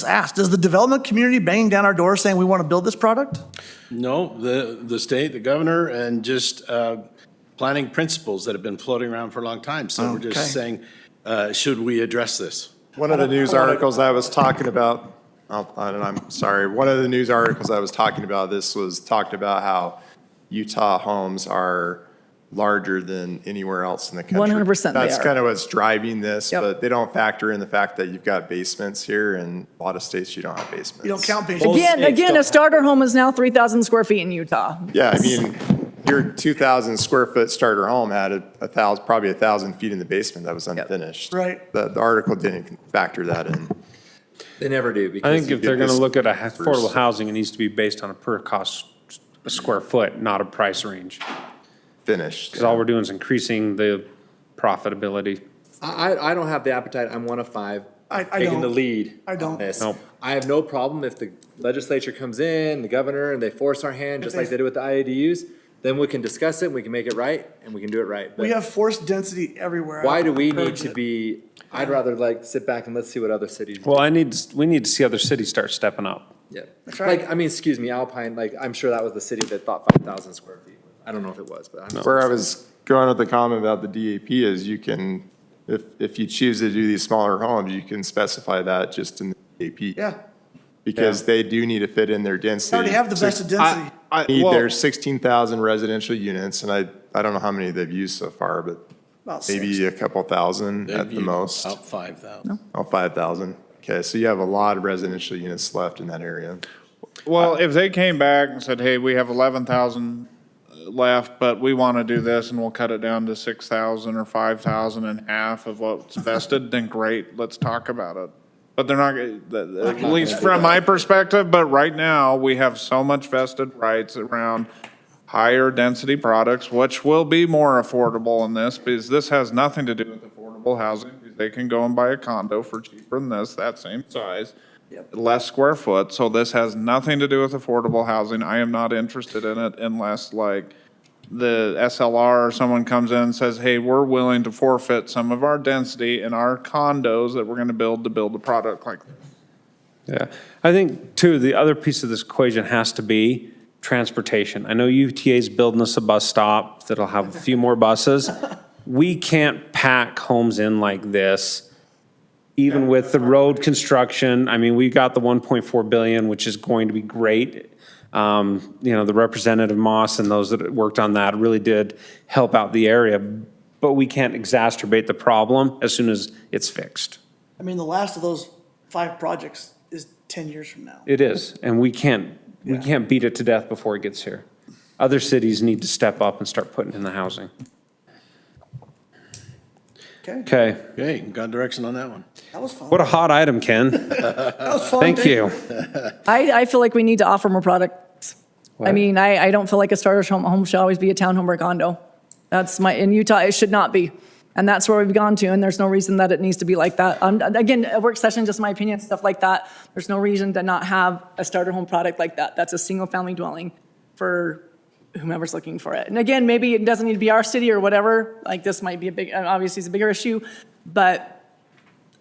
ask? Does the development community banging down our door saying we want to build this product? No, the state, the governor, and just planning principles that have been floating around for a long time. So we're just saying, should we address this? One of the news articles I was talking about, I'm sorry, one of the news articles I was talking about, this was talked about how Utah homes are larger than anywhere else in the country. 100% they That's are. kind of what's driving this, Yep. but they don't factor in the fact that you've got basements here, and a lot of states you don't have basements. You don't count patients. Again, a starter home is now 3,000 square feet in Utah. Yeah, I mean, your 2,000 square foot starter home had probably 1,000 feet in the basement that was unfinished. Right. The article didn't factor that in. They never do. I because think you if they're get going to this- look at affordable housing, it needs to be based on a per cost a square foot, not a price range. Finished. Because all we're doing is increasing the profitability. I don't have the appetite. I'm one of 5. I taking the don't. lead. I don't. on this. Nope. I have no problem if the legislature comes in, the governor, and they force our hand, just like they do with the IADUs, then we can discuss it, and we can make it right, and we can do it right. But We have forced density everywhere. why do we need Encourage to it. be, I'd rather like sit back and let's see what other cities do. Well, we need to see other cities start stepping up. Yeah. That's right. Like, I mean, excuse me, Alpine, like, I'm sure that was the city that thought 5,000 square feet. I don't know if it was, but I'm. Where I was going with the comment about the DAP is you can, if you choose to do these smaller homes, you can specify that just in the DAP. Yeah. Because they do need to fit in their density. They already have the vested density. There's 16,000 residential units, and I don't know how many they've used so far, but About maybe a couple thousand at the most. About 5,000. Oh, 5,000. Okay, so you have a lot of residential units left in that area. Well, if they came back and said, hey, we have 11,000 left, but we want to do this and we'll cut it down to 6,000 or 5,000 and half of what's vested, then great, let's talk about it. But they're not, at least from my perspective, but right now, we have so much vested rights around higher density products, which will be more affordable in this, because this has nothing to do with affordable housing. They can go and buy a condo for cheaper than this, that same size, less square foot. So this has nothing to do with affordable housing. I am not interested in it unless like the SLR or someone comes in and says, hey, we're willing to forfeit some of our density in our condos that we're going to build a product like this. Yeah, I think too, the other piece of this equation has to be transportation. I know UTA is building us a bus stop that'll have a few more buses. We can't pack homes in like this, even with the road construction. I mean, we got the 1.4 billion, which is going to be great. You know, the Representative Moss and those that worked on that really did help out the area, but we can't exacerbate the problem as soon as it's fixed. I mean, the last of those 5 projects is 10 years from now. It is, and we can't beat it to death before it gets here. Other cities need to step up and start putting in the housing. Okay. Okay, got direction on that one. That was fun. What a hot item, Ken. That was fun. Thank you. I feel like we need to offer more products. I mean, I don't feel like a starter's home should always be a townhome or a condo. That's in Utah, it should not be. And that's where we've gone to, and there's no reason that it needs to be like that. Again, a work session, just my opinion, stuff like that. There's no reason to not have a starter home product like that. That's a single-family dwelling for whomever's looking for it. And again, maybe it doesn't need to be our city or whatever. Like this might be a big, obviously it's a bigger issue, but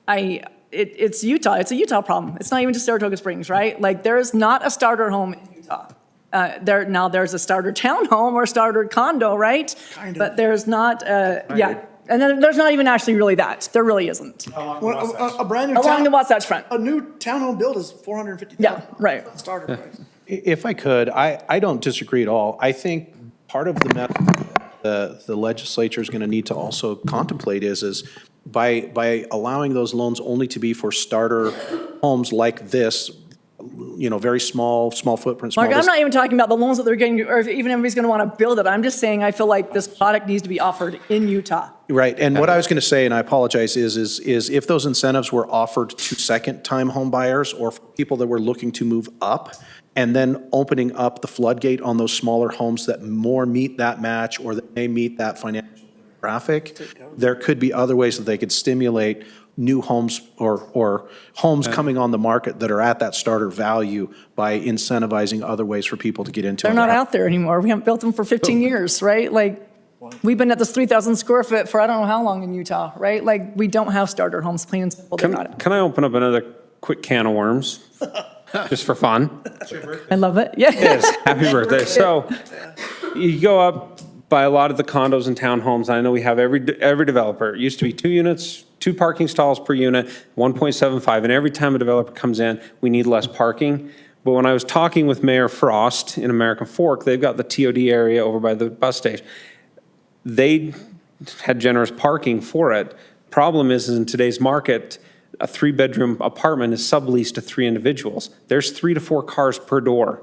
it's Utah. It's a Utah problem. It's not even just Saratoga Springs, right? Like there is not a starter home in Utah. Now there's a starter townhome or starter condo, right? Kind of. But there's not, yeah. And then there's not even actually really that. There really isn't. A brand new Along the Wasatch Front. A new townhome build is $450,000. Yeah, right. Starter price. If I could, I don't disagree at all. I think part of the legislature is going to need to also contemplate is by allowing those loans only to be for starter homes like this, you know, very small footprint. Mark, I'm not even talking about the loans that they're getting, or if even everybody's going to want to build it. I'm just saying I feel like this product needs to be offered in Utah. Right, and what I was going to say, and I apologize, is if those incentives were offered to second-time home buyers or for people that were looking to move up, and then opening up the floodgate on those smaller homes that more meet that match or that may meet that financial demographic, there could be other ways that they could stimulate new homes or homes coming on the market that are at that starter value by incentivizing other ways for people to get into it. They're not out there anymore. We haven't built them for 15 years, right? Like, we've been at this 3,000 square foot for I don't know how long in Utah, right? Like, we don't have starter homes, plain and simple. They're not. Can I open up another quick can of worms? Just for fun? I love it. Yeah. Yes, happy birthday. So you go up by a lot of the condos and townhomes. I know we have every developer. It used to be 2 units, 2 parking stalls per unit, 1.75. And every time a developer comes in, we need less parking. But when I was talking with Mayor Frost in American Fork, they've got the TOD area over by the bus station. They had generous parking for it. Problem is in today's market, a 3-bedroom apartment is subleased to 3 individuals. There's 3 to 4 cars per door.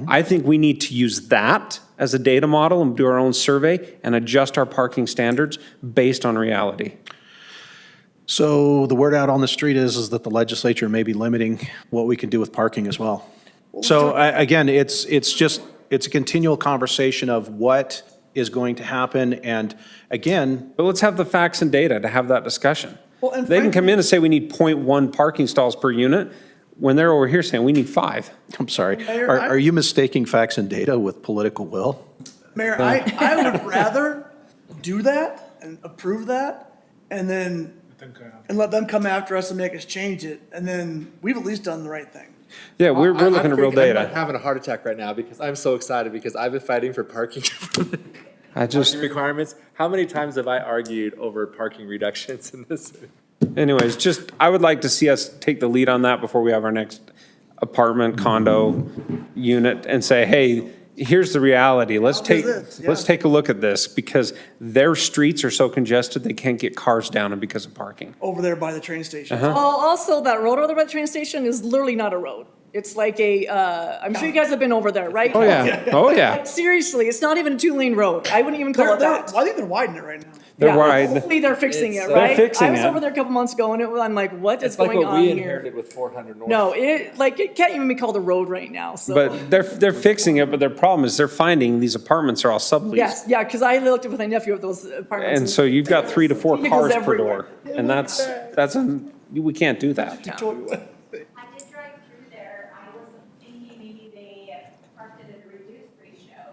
I think we need to use that as a data model and do our own survey and adjust our parking standards based on reality. So the word out on the street is that the legislature may be limiting what we can do with parking as well. So again, it's a continual conversation of what is going to happen, and again. But let's have the facts and data to have that discussion. Well, and They can come in and say we need 0.1 parking stalls per unit, when they're over here saying we need 5. I'm sorry. Mayor, Are you mistaking facts and data with political will? Mayor, I would rather do that and approve that and then let them come after us and make us change it. And then we've at least done the right thing. Yeah, we're looking at real data. I'm having a heart attack right now because I'm so excited because I've been fighting for parking. Parking requirements. How many times have I argued over parking reductions in this city? Anyways, I would like to see us take the lead on that before we have our next apartment, condo unit and say, hey, here's the reality. Let's take, this, yeah. let's take a look at this because their streets are so congested, they can't get cars down and because of parking. Over there by the train station. Uh-huh. Well, also, that road over there by the train station is literally not a road. It's like a, I'm sure you guys have been over there, right? Oh, yeah. Oh, yeah. Like, seriously, it's not even a 2-lane road. I wouldn't even call it that. I think they're widening it right now. They're Yeah, wide. Hopefully they're fixing it, They're right? fixing I was it. over there a couple months ago and I'm like, what is It's like going what on we here? inherited with 400 North. No, it can't even be called a road right now, so. But they're fixing it, but their problem is they're finding these apartments are all subleased. Yes, yeah, because I looked with my nephew at those apartments. And so you've got 3 to 4 Vehicles cars per everywhere. door. And we can't do that. I did drive through there. I was thinking maybe they parked it at a reduced ratio.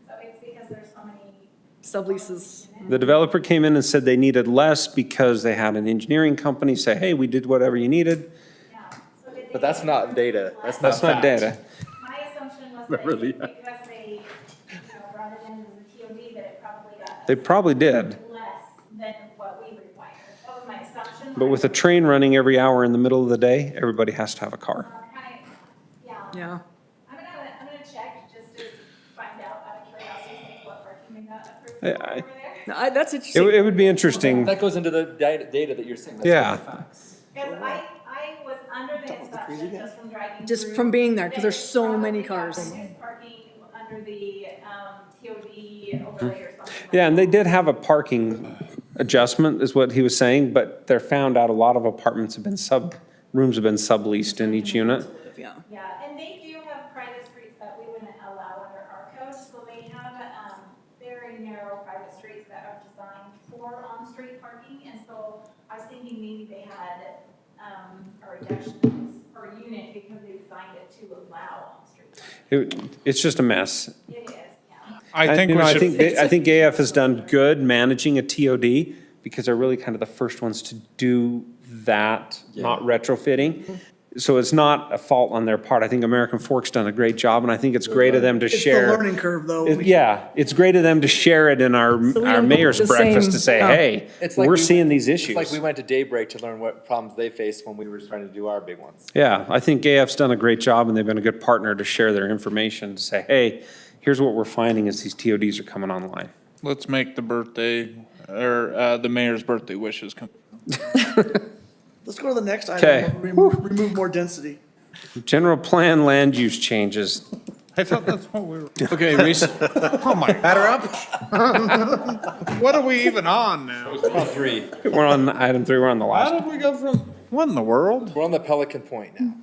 So it's because there's so many. Subleases. The developer came in and said they needed less because they had an engineering company say, hey, we did whatever you needed. But that's not data. That's That's not fact. data. My assumption was Not really. that because they, brought it in as a TOD, that it probably got They probably did. less than what we required. That was my assumption. But with a train running every hour in the middle of the day, everybody has to have a car. Yeah. I'm gonna check just to find out of curiosity what parking they got approved for I- over there. No, that's It interesting. it would be interesting. That goes into the data that you're saying. That's Yeah. just facts. Because I was under the assumption just from driving. Just through from being there, 'cause that there's it's so many probably got cars. reduced parking under the TOD overlay or something. Yeah, and they did have a parking adjustment, is what he was saying, but they're found out a lot of apartments have been rooms have been subleased in each unit. Yeah. Yeah, and they do have private streets that we wouldn't allow under our code, so they have, very narrow private streets that are designed for on-street parking, and so I was thinking maybe they had, a reduction per unit because they designed it to allow on-street. It's just a mess. It is, yeah. I think You we know, should. I think AF has done good managing a TOD because they're really kind of the first ones to do that, not retrofitting. So it's not a fault on their part. I think American Fork's done a great job, and I think it's great of them to It's the share. learning curve, though. Yeah, it's great of them to share it in our we our don't mayor's go the breakfast same- to say, oh. hey, It's like we're we- seeing these It's issues. like we went to Daybreak to learn what problems they faced when we were trying to do our big ones. Yeah, I think AF's done a great job, and they've been a good partner to share their information, to say, hey, here's what we're finding as these TODs are coming online. Let's make the birthday, or the mayor's birthday wishes come. Let's go to the next Okay. item. Remove more density. General plan land use changes. I thought that's what we were. Okay, Oh my. Batter up? What are we even on now? On 3. We're on item 3, we're on the How last. did we go from, what in the world? We're on the Pelican Point now.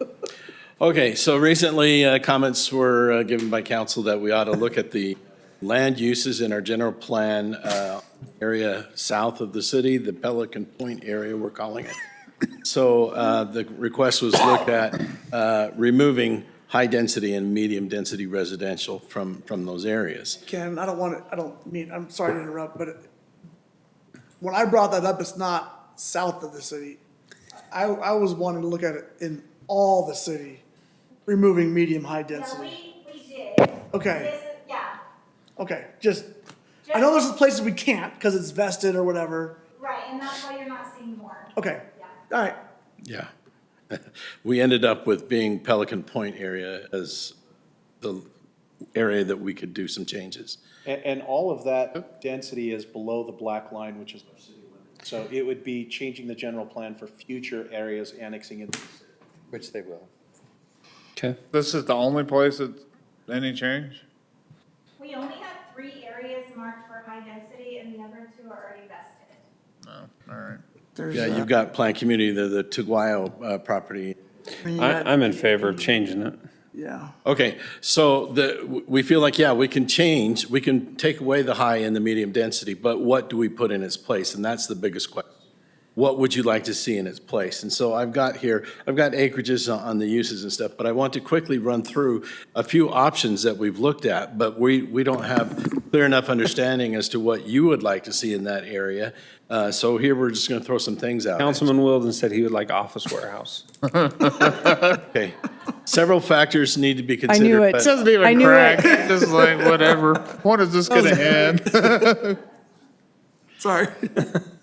Okay, so recently, comments were given by council that we ought to look at the land uses in our general plan area south of the city, the Pelican Point area, we're calling it. So the request was looked at removing high-density and medium-density residential from those areas. Ken, I'm sorry to interrupt, but when I brought that up, it's not south of the city. I was wanting to look at it in all the city, removing medium, high density. We did. Okay, This is, yeah, okay, I know there's places we can't because it's vested or whatever. right, and that's why you're not seeing more. Okay, all right. Yeah. We ended up with being Pelican Point area as the area that we could do some changes. And all of that density is below the black line, which is our city limit. So it would be changing the general plan for future areas annexing into the city. Which they will. Okay. This is the only place that's any change? We only have 3 areas marked for high density, and the other 2 are already vested. Oh, all right. Yeah, you've got Plant Community, the Tuguayo property. I'm in favor of changing it. Yeah. Okay, so we feel like, yeah, we can take away the high and the medium density, but what do we put in its place? And that's the biggest question. What would you like to see in its place? And so I've got acreages on the uses and stuff, but I want to quickly run through a few options that we've looked at, but we don't have clear enough understanding as to what you would like to see in that area. So here, we're just going to throw some things out. Councilman Wilden said he would like office warehouse. Okay. Several factors need to be I considered. knew it. but- It doesn't even I knew crack, it. just like, whatever. When is this gonna end? Sorry.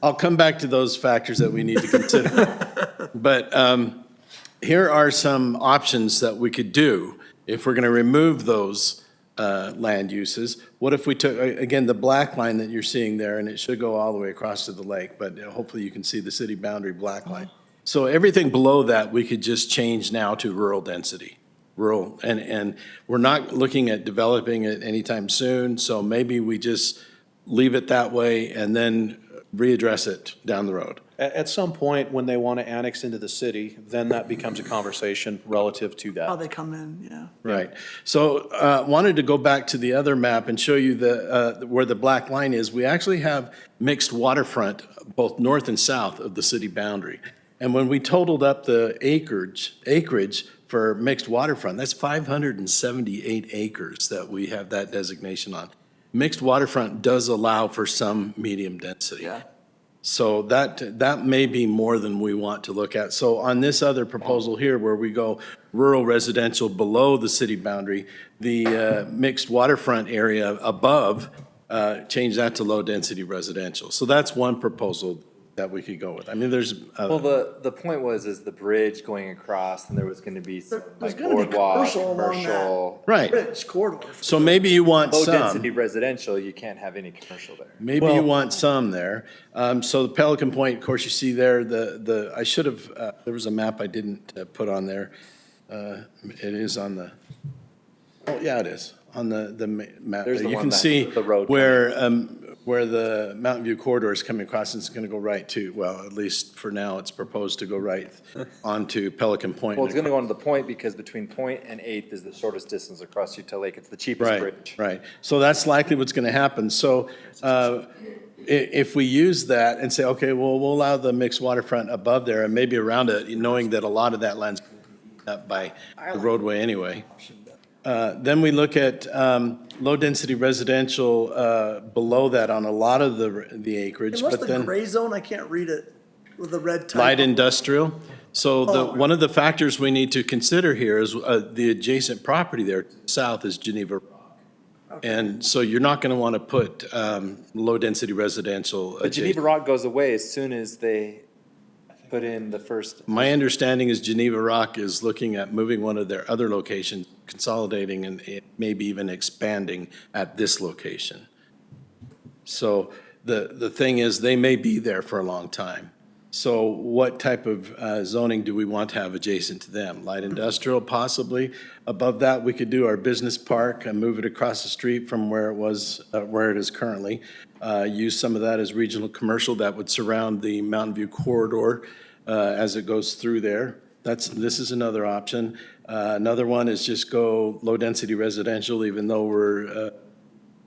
I'll come back to those factors that we need to consider. But here are some options that we could do if we're going to remove those land uses. What if we took, again, the black line that you're seeing there, and it should go all the way across to the lake, but hopefully you can see the city boundary black line. So everything below that, we could just change now to rural density. Rural, and we're not looking at developing it anytime soon, so maybe we just leave it that way and then readdress it down the road. At some point, when they want to annex into the city, then that becomes a conversation relative to How that. they come in, yeah. Right. So wanted to go back to the other map and show you where the black line is. We actually have mixed waterfront, both north and south of the city boundary. And when we totaled up the acreage for mixed waterfront, that's 578 acres that we have that designation on. Mixed waterfront does allow for some medium density. Yeah. So that may be more than we want to look at. So on this other proposal here, where we go rural residential below the city boundary, the mixed waterfront area above, change that to low-density residential. So that's one proposal that we could go with. I mean, there's. Well, the point is the bridge going across, and there was gonna be some There's like gonna be boardwalk, commercial along commercial. that Right. bridge corridor. So maybe you want some. Low-density residential, you can't have any commercial there. Maybe you want some there. So the Pelican Point, of course, you see there, I should have, there was a map I didn't put on there. It is on the, oh, yeah, it is, on the map. There's there. the You one can that- see the road where the Mountain View corridor is coming across, and it's going to go right to, well, at least for now, it's proposed to go right onto Pelican Point. Well, it's gonna go onto the point because between Point and Eighth is the shortest distance across Utah Lake. It's the cheapest Right, bridge. right. So that's likely what's going to happen. So if we use that and say, okay, well, we'll allow the mixed waterfront above there and maybe around it, knowing that a lot of that land's up by the roadway anyway. Then we look at low-density residential below that on a lot of the acreage, And what's but the then gray zone? I can't read it with the red type. light industrial. So Oh. one of the factors we need to consider here is the adjacent property there south is Geneva Rock. And so you're not going to want to put low-density residential But Geneva adjacent. Rock goes away as soon as they put in the first. My understanding is Geneva Rock is looking at moving one of their other locations, consolidating and maybe even expanding at this location. So the thing is, they may be there for a long time. So what type of zoning do we want to have adjacent to them? Light industrial possibly. Above that, we could do our business park and move it across the street from where it is currently. Use some of that as regional commercial that would surround the Mountain View corridor as it goes through there. This is another option. Another one is just go low-density residential, even though we're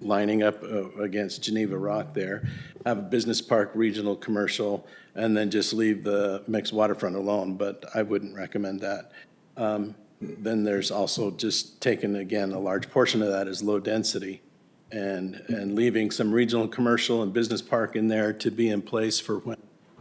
lining up against Geneva Rock there. Have a business park, regional commercial, and then just leave the mixed waterfront alone, but I wouldn't recommend that. Then there's also just taking, again, a large portion of that is low density and leaving some regional commercial and business park in there to be in place for when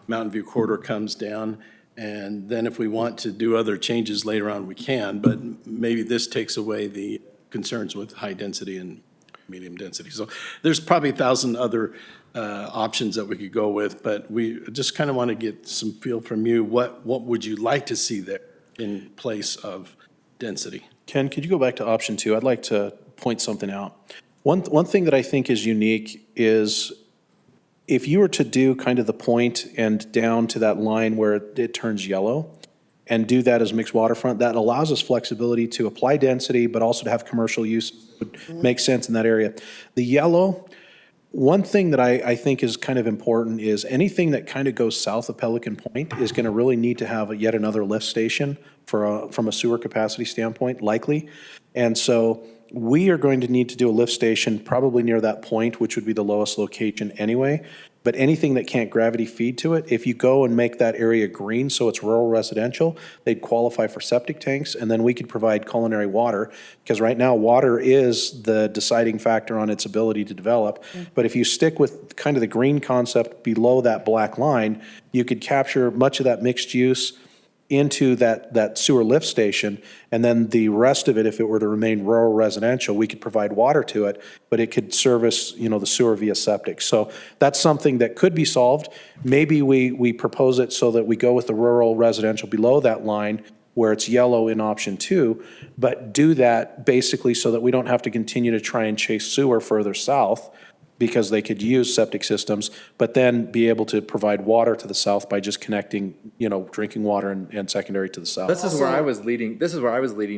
Mountain View corridor comes down. And then if we want to do other changes later on, we can, but maybe this takes away the concerns with high density and medium density. So there's probably 1,000 other options that we could go with, but we just kind of want to get some feel from you. What would you like to see there in place of density? Ken, could you go back to option 2? I'd like to point something out. One thing that I think is unique is if you were to do kind of the point and down to that line where it turns yellow and do that as mixed waterfront, that allows us flexibility to apply density, but also to have commercial use would make sense in that area. The yellow, one thing that I think is kind of important is anything that kind of goes south of Pelican Point is going to really need to have yet another lift station from a sewer capacity standpoint, likely. And so we are going to need to do a lift station probably near that point, which would be the lowest location anyway. But anything that can't gravity feed to it, if you go and make that area green so it's rural residential, they'd qualify for septic tanks, and then we could provide culinary water, because right now water is the deciding factor on its ability to develop. But if you stick with kind of the green concept below that black line, you could capture much of that mixed use into that sewer lift station, and then the rest of it, if it were to remain rural residential, we could provide water to it, but it could service, the sewer via septic. So that's something that could be solved. Maybe we propose it so that we go with the rural residential below that line where it's yellow in option 2, but do that basically so that we don't have to continue to try and chase sewer further south, because they could use septic systems, but then be able to provide water to the south by just connecting, drinking water and secondary to the south. This is where I was leading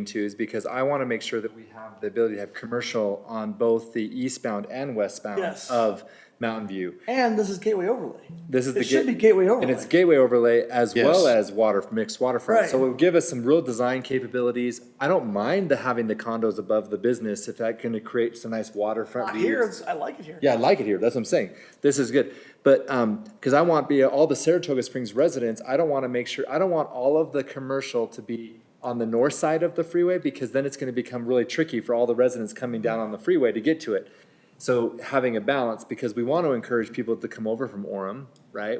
to, is because I want to make sure that we have the ability to have commercial on both the eastbound and westbound Yes. of Mountain View. And this is gateway overlay. This is It should be gateway overlay. And it's gateway overlay as Yes. well as mixed waterfront. Right. So it would give us some real design capabilities. I don't mind having the condos above the business if that can create some nice waterfront Not views. here, I like it here. Yeah, I like it here. That's what I'm saying. This is good. But, because I want all the Saratoga Springs residents, I don't want all of the commercial to be on the north side of the freeway, because then it's going to become really tricky for all the residents coming down on the freeway to get to it. So having a balance, because we want to encourage people to come over from Orem, right?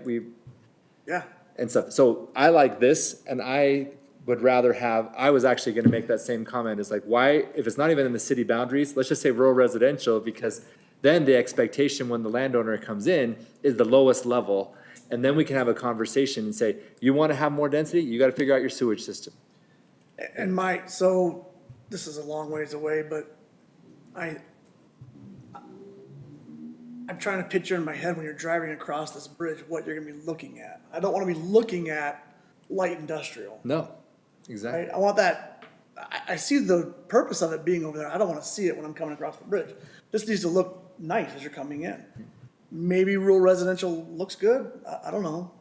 Yeah. And stuff. So I like this, and I would rather I was actually going to make that same comment, is like, why, if it's not even in the city boundaries, let's just say rural residential, because then the expectation when the landowner comes in is the lowest level. And then we can have a conversation and say, you want to have more density, you got to figure out your sewage system. And so this is a long ways away, but I'm trying to picture in my head when you're driving across this bridge, what you're gonna be looking at. I don't wanna be looking at light industrial, No, exactly. right? I want that, I see the purpose of it being over there. I don't wanna see it when I'm coming across the bridge. This needs to look nice as you're coming in. Maybe rural residential looks good, I don't know.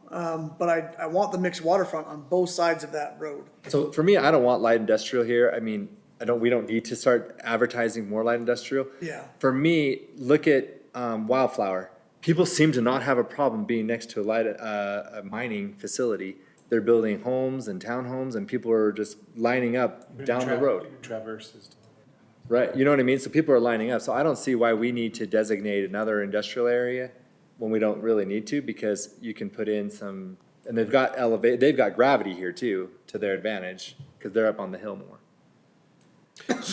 But I want the mixed waterfront on both sides of that road. So for me, I don't want light industrial here. I mean, we don't need to start advertising more light industrial. Yeah. For me, look at Wildflower. People seem to not have a problem being next to a mining facility. They're building homes and townhomes, and people are just lining up down the road. Traverses. Right, you know what I mean? So people are lining up. So I don't see why we need to designate another industrial area when we don't really need to, because you can put in some, and they've got they've got gravity here too, to their advantage, because they're up on the hill more.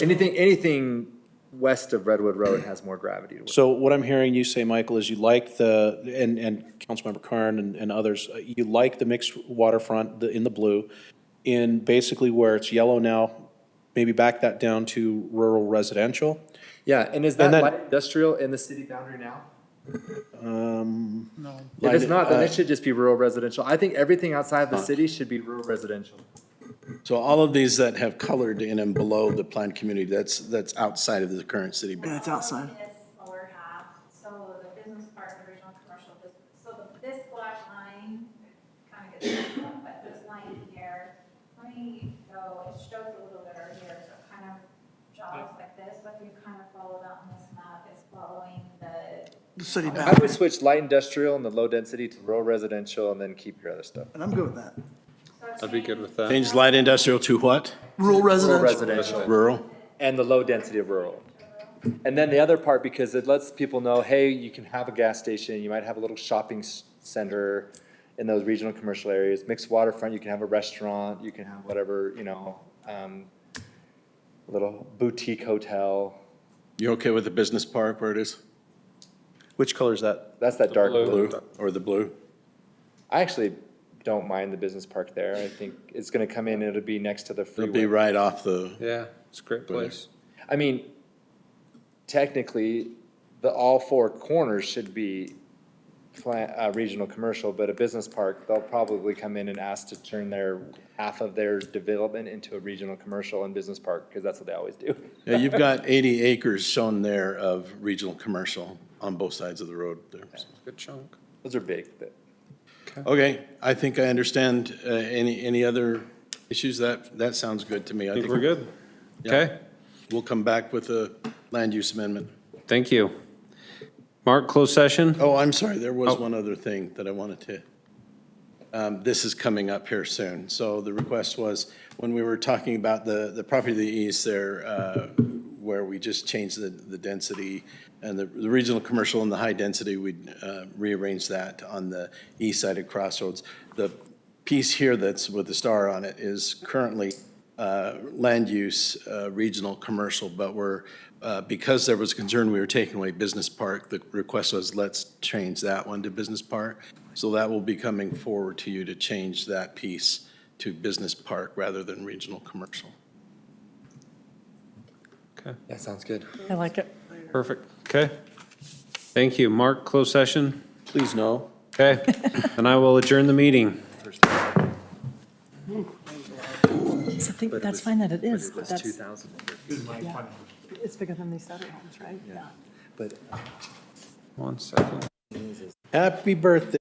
Anything west of Redwood Road has more gravity to it. So what I'm hearing you say, Michael, is you like and Councilmember Karn and others, you like the mixed waterfront in the blue, in basically where it's yellow now, maybe back that down to rural residential. Yeah, and is that light industrial in the city boundary now? No. If it's not, then it should just be rural residential. I think everything outside of the city should be rural residential. So all of these that have colored in them below the planned community, that's outside of the current city boundary. Yeah, it's outside. This lower half, so the business park, the regional commercial, this black line kind of gets messed up, but this line here, let me go, it shows a little bit right here, so it kind of jogs like this, so if you kind of follow that on this map, it's following The city I boundary, would switch light industrial and the low density to rural residential, and then keep your other stuff. and I'm good with that. I'd be good with that. Change light industrial to what? Rural Rural residential. residential. Rural? And the low density of rural. And then the other part, because it lets people know, hey, you can have a gas station, you might have a little shopping center in those regional commercial areas, mixed waterfront, you can have a restaurant, you can have whatever, a little boutique hotel. You okay with the business park where it is? Which color is that? That's that dark blue. Blue, or the blue? I actually don't mind the business park there. I think it's gonna come in, it'll be next to the It'll be freeway. right off the, Yeah, it's a great place. I mean, technically, all four corners should be regional commercial, but a business park, they'll probably come in and ask to turn half of their development into a regional commercial and business park, because that's what they always do. yeah, you've got 80 acres shown there of regional commercial on both sides of the road there. Good chunk. Those are big, but. Okay, I think I understand. Any other issues? That sounds good to me. I think we're good. Okay, We'll come back with a land use amendment. thank you. Mark, closed session? Oh, I'm sorry, there was Oh. one other thing that I wanted to, this is coming up here soon. So the request was, when we were talking about the property to the east there, where we just changed the density, and the regional commercial and the high density, we'd rearrange that on the east side of Crossroads. The piece here that's with the star on it is currently land use, regional commercial, but because there was concern we were taking away business park, the request was, let's change that one to business park. So that will be coming forward to you to change that piece to business park rather than regional commercial. That sounds good. I like it. Perfect. Okay. Thank you. Mark, closed session? Please no. Okay. Then I will adjourn the meeting. So I think that's fine that it is, but that's, 2,000. yeah. It's bigger than these other homes, right? Yeah. But 1 second. Happy birthday.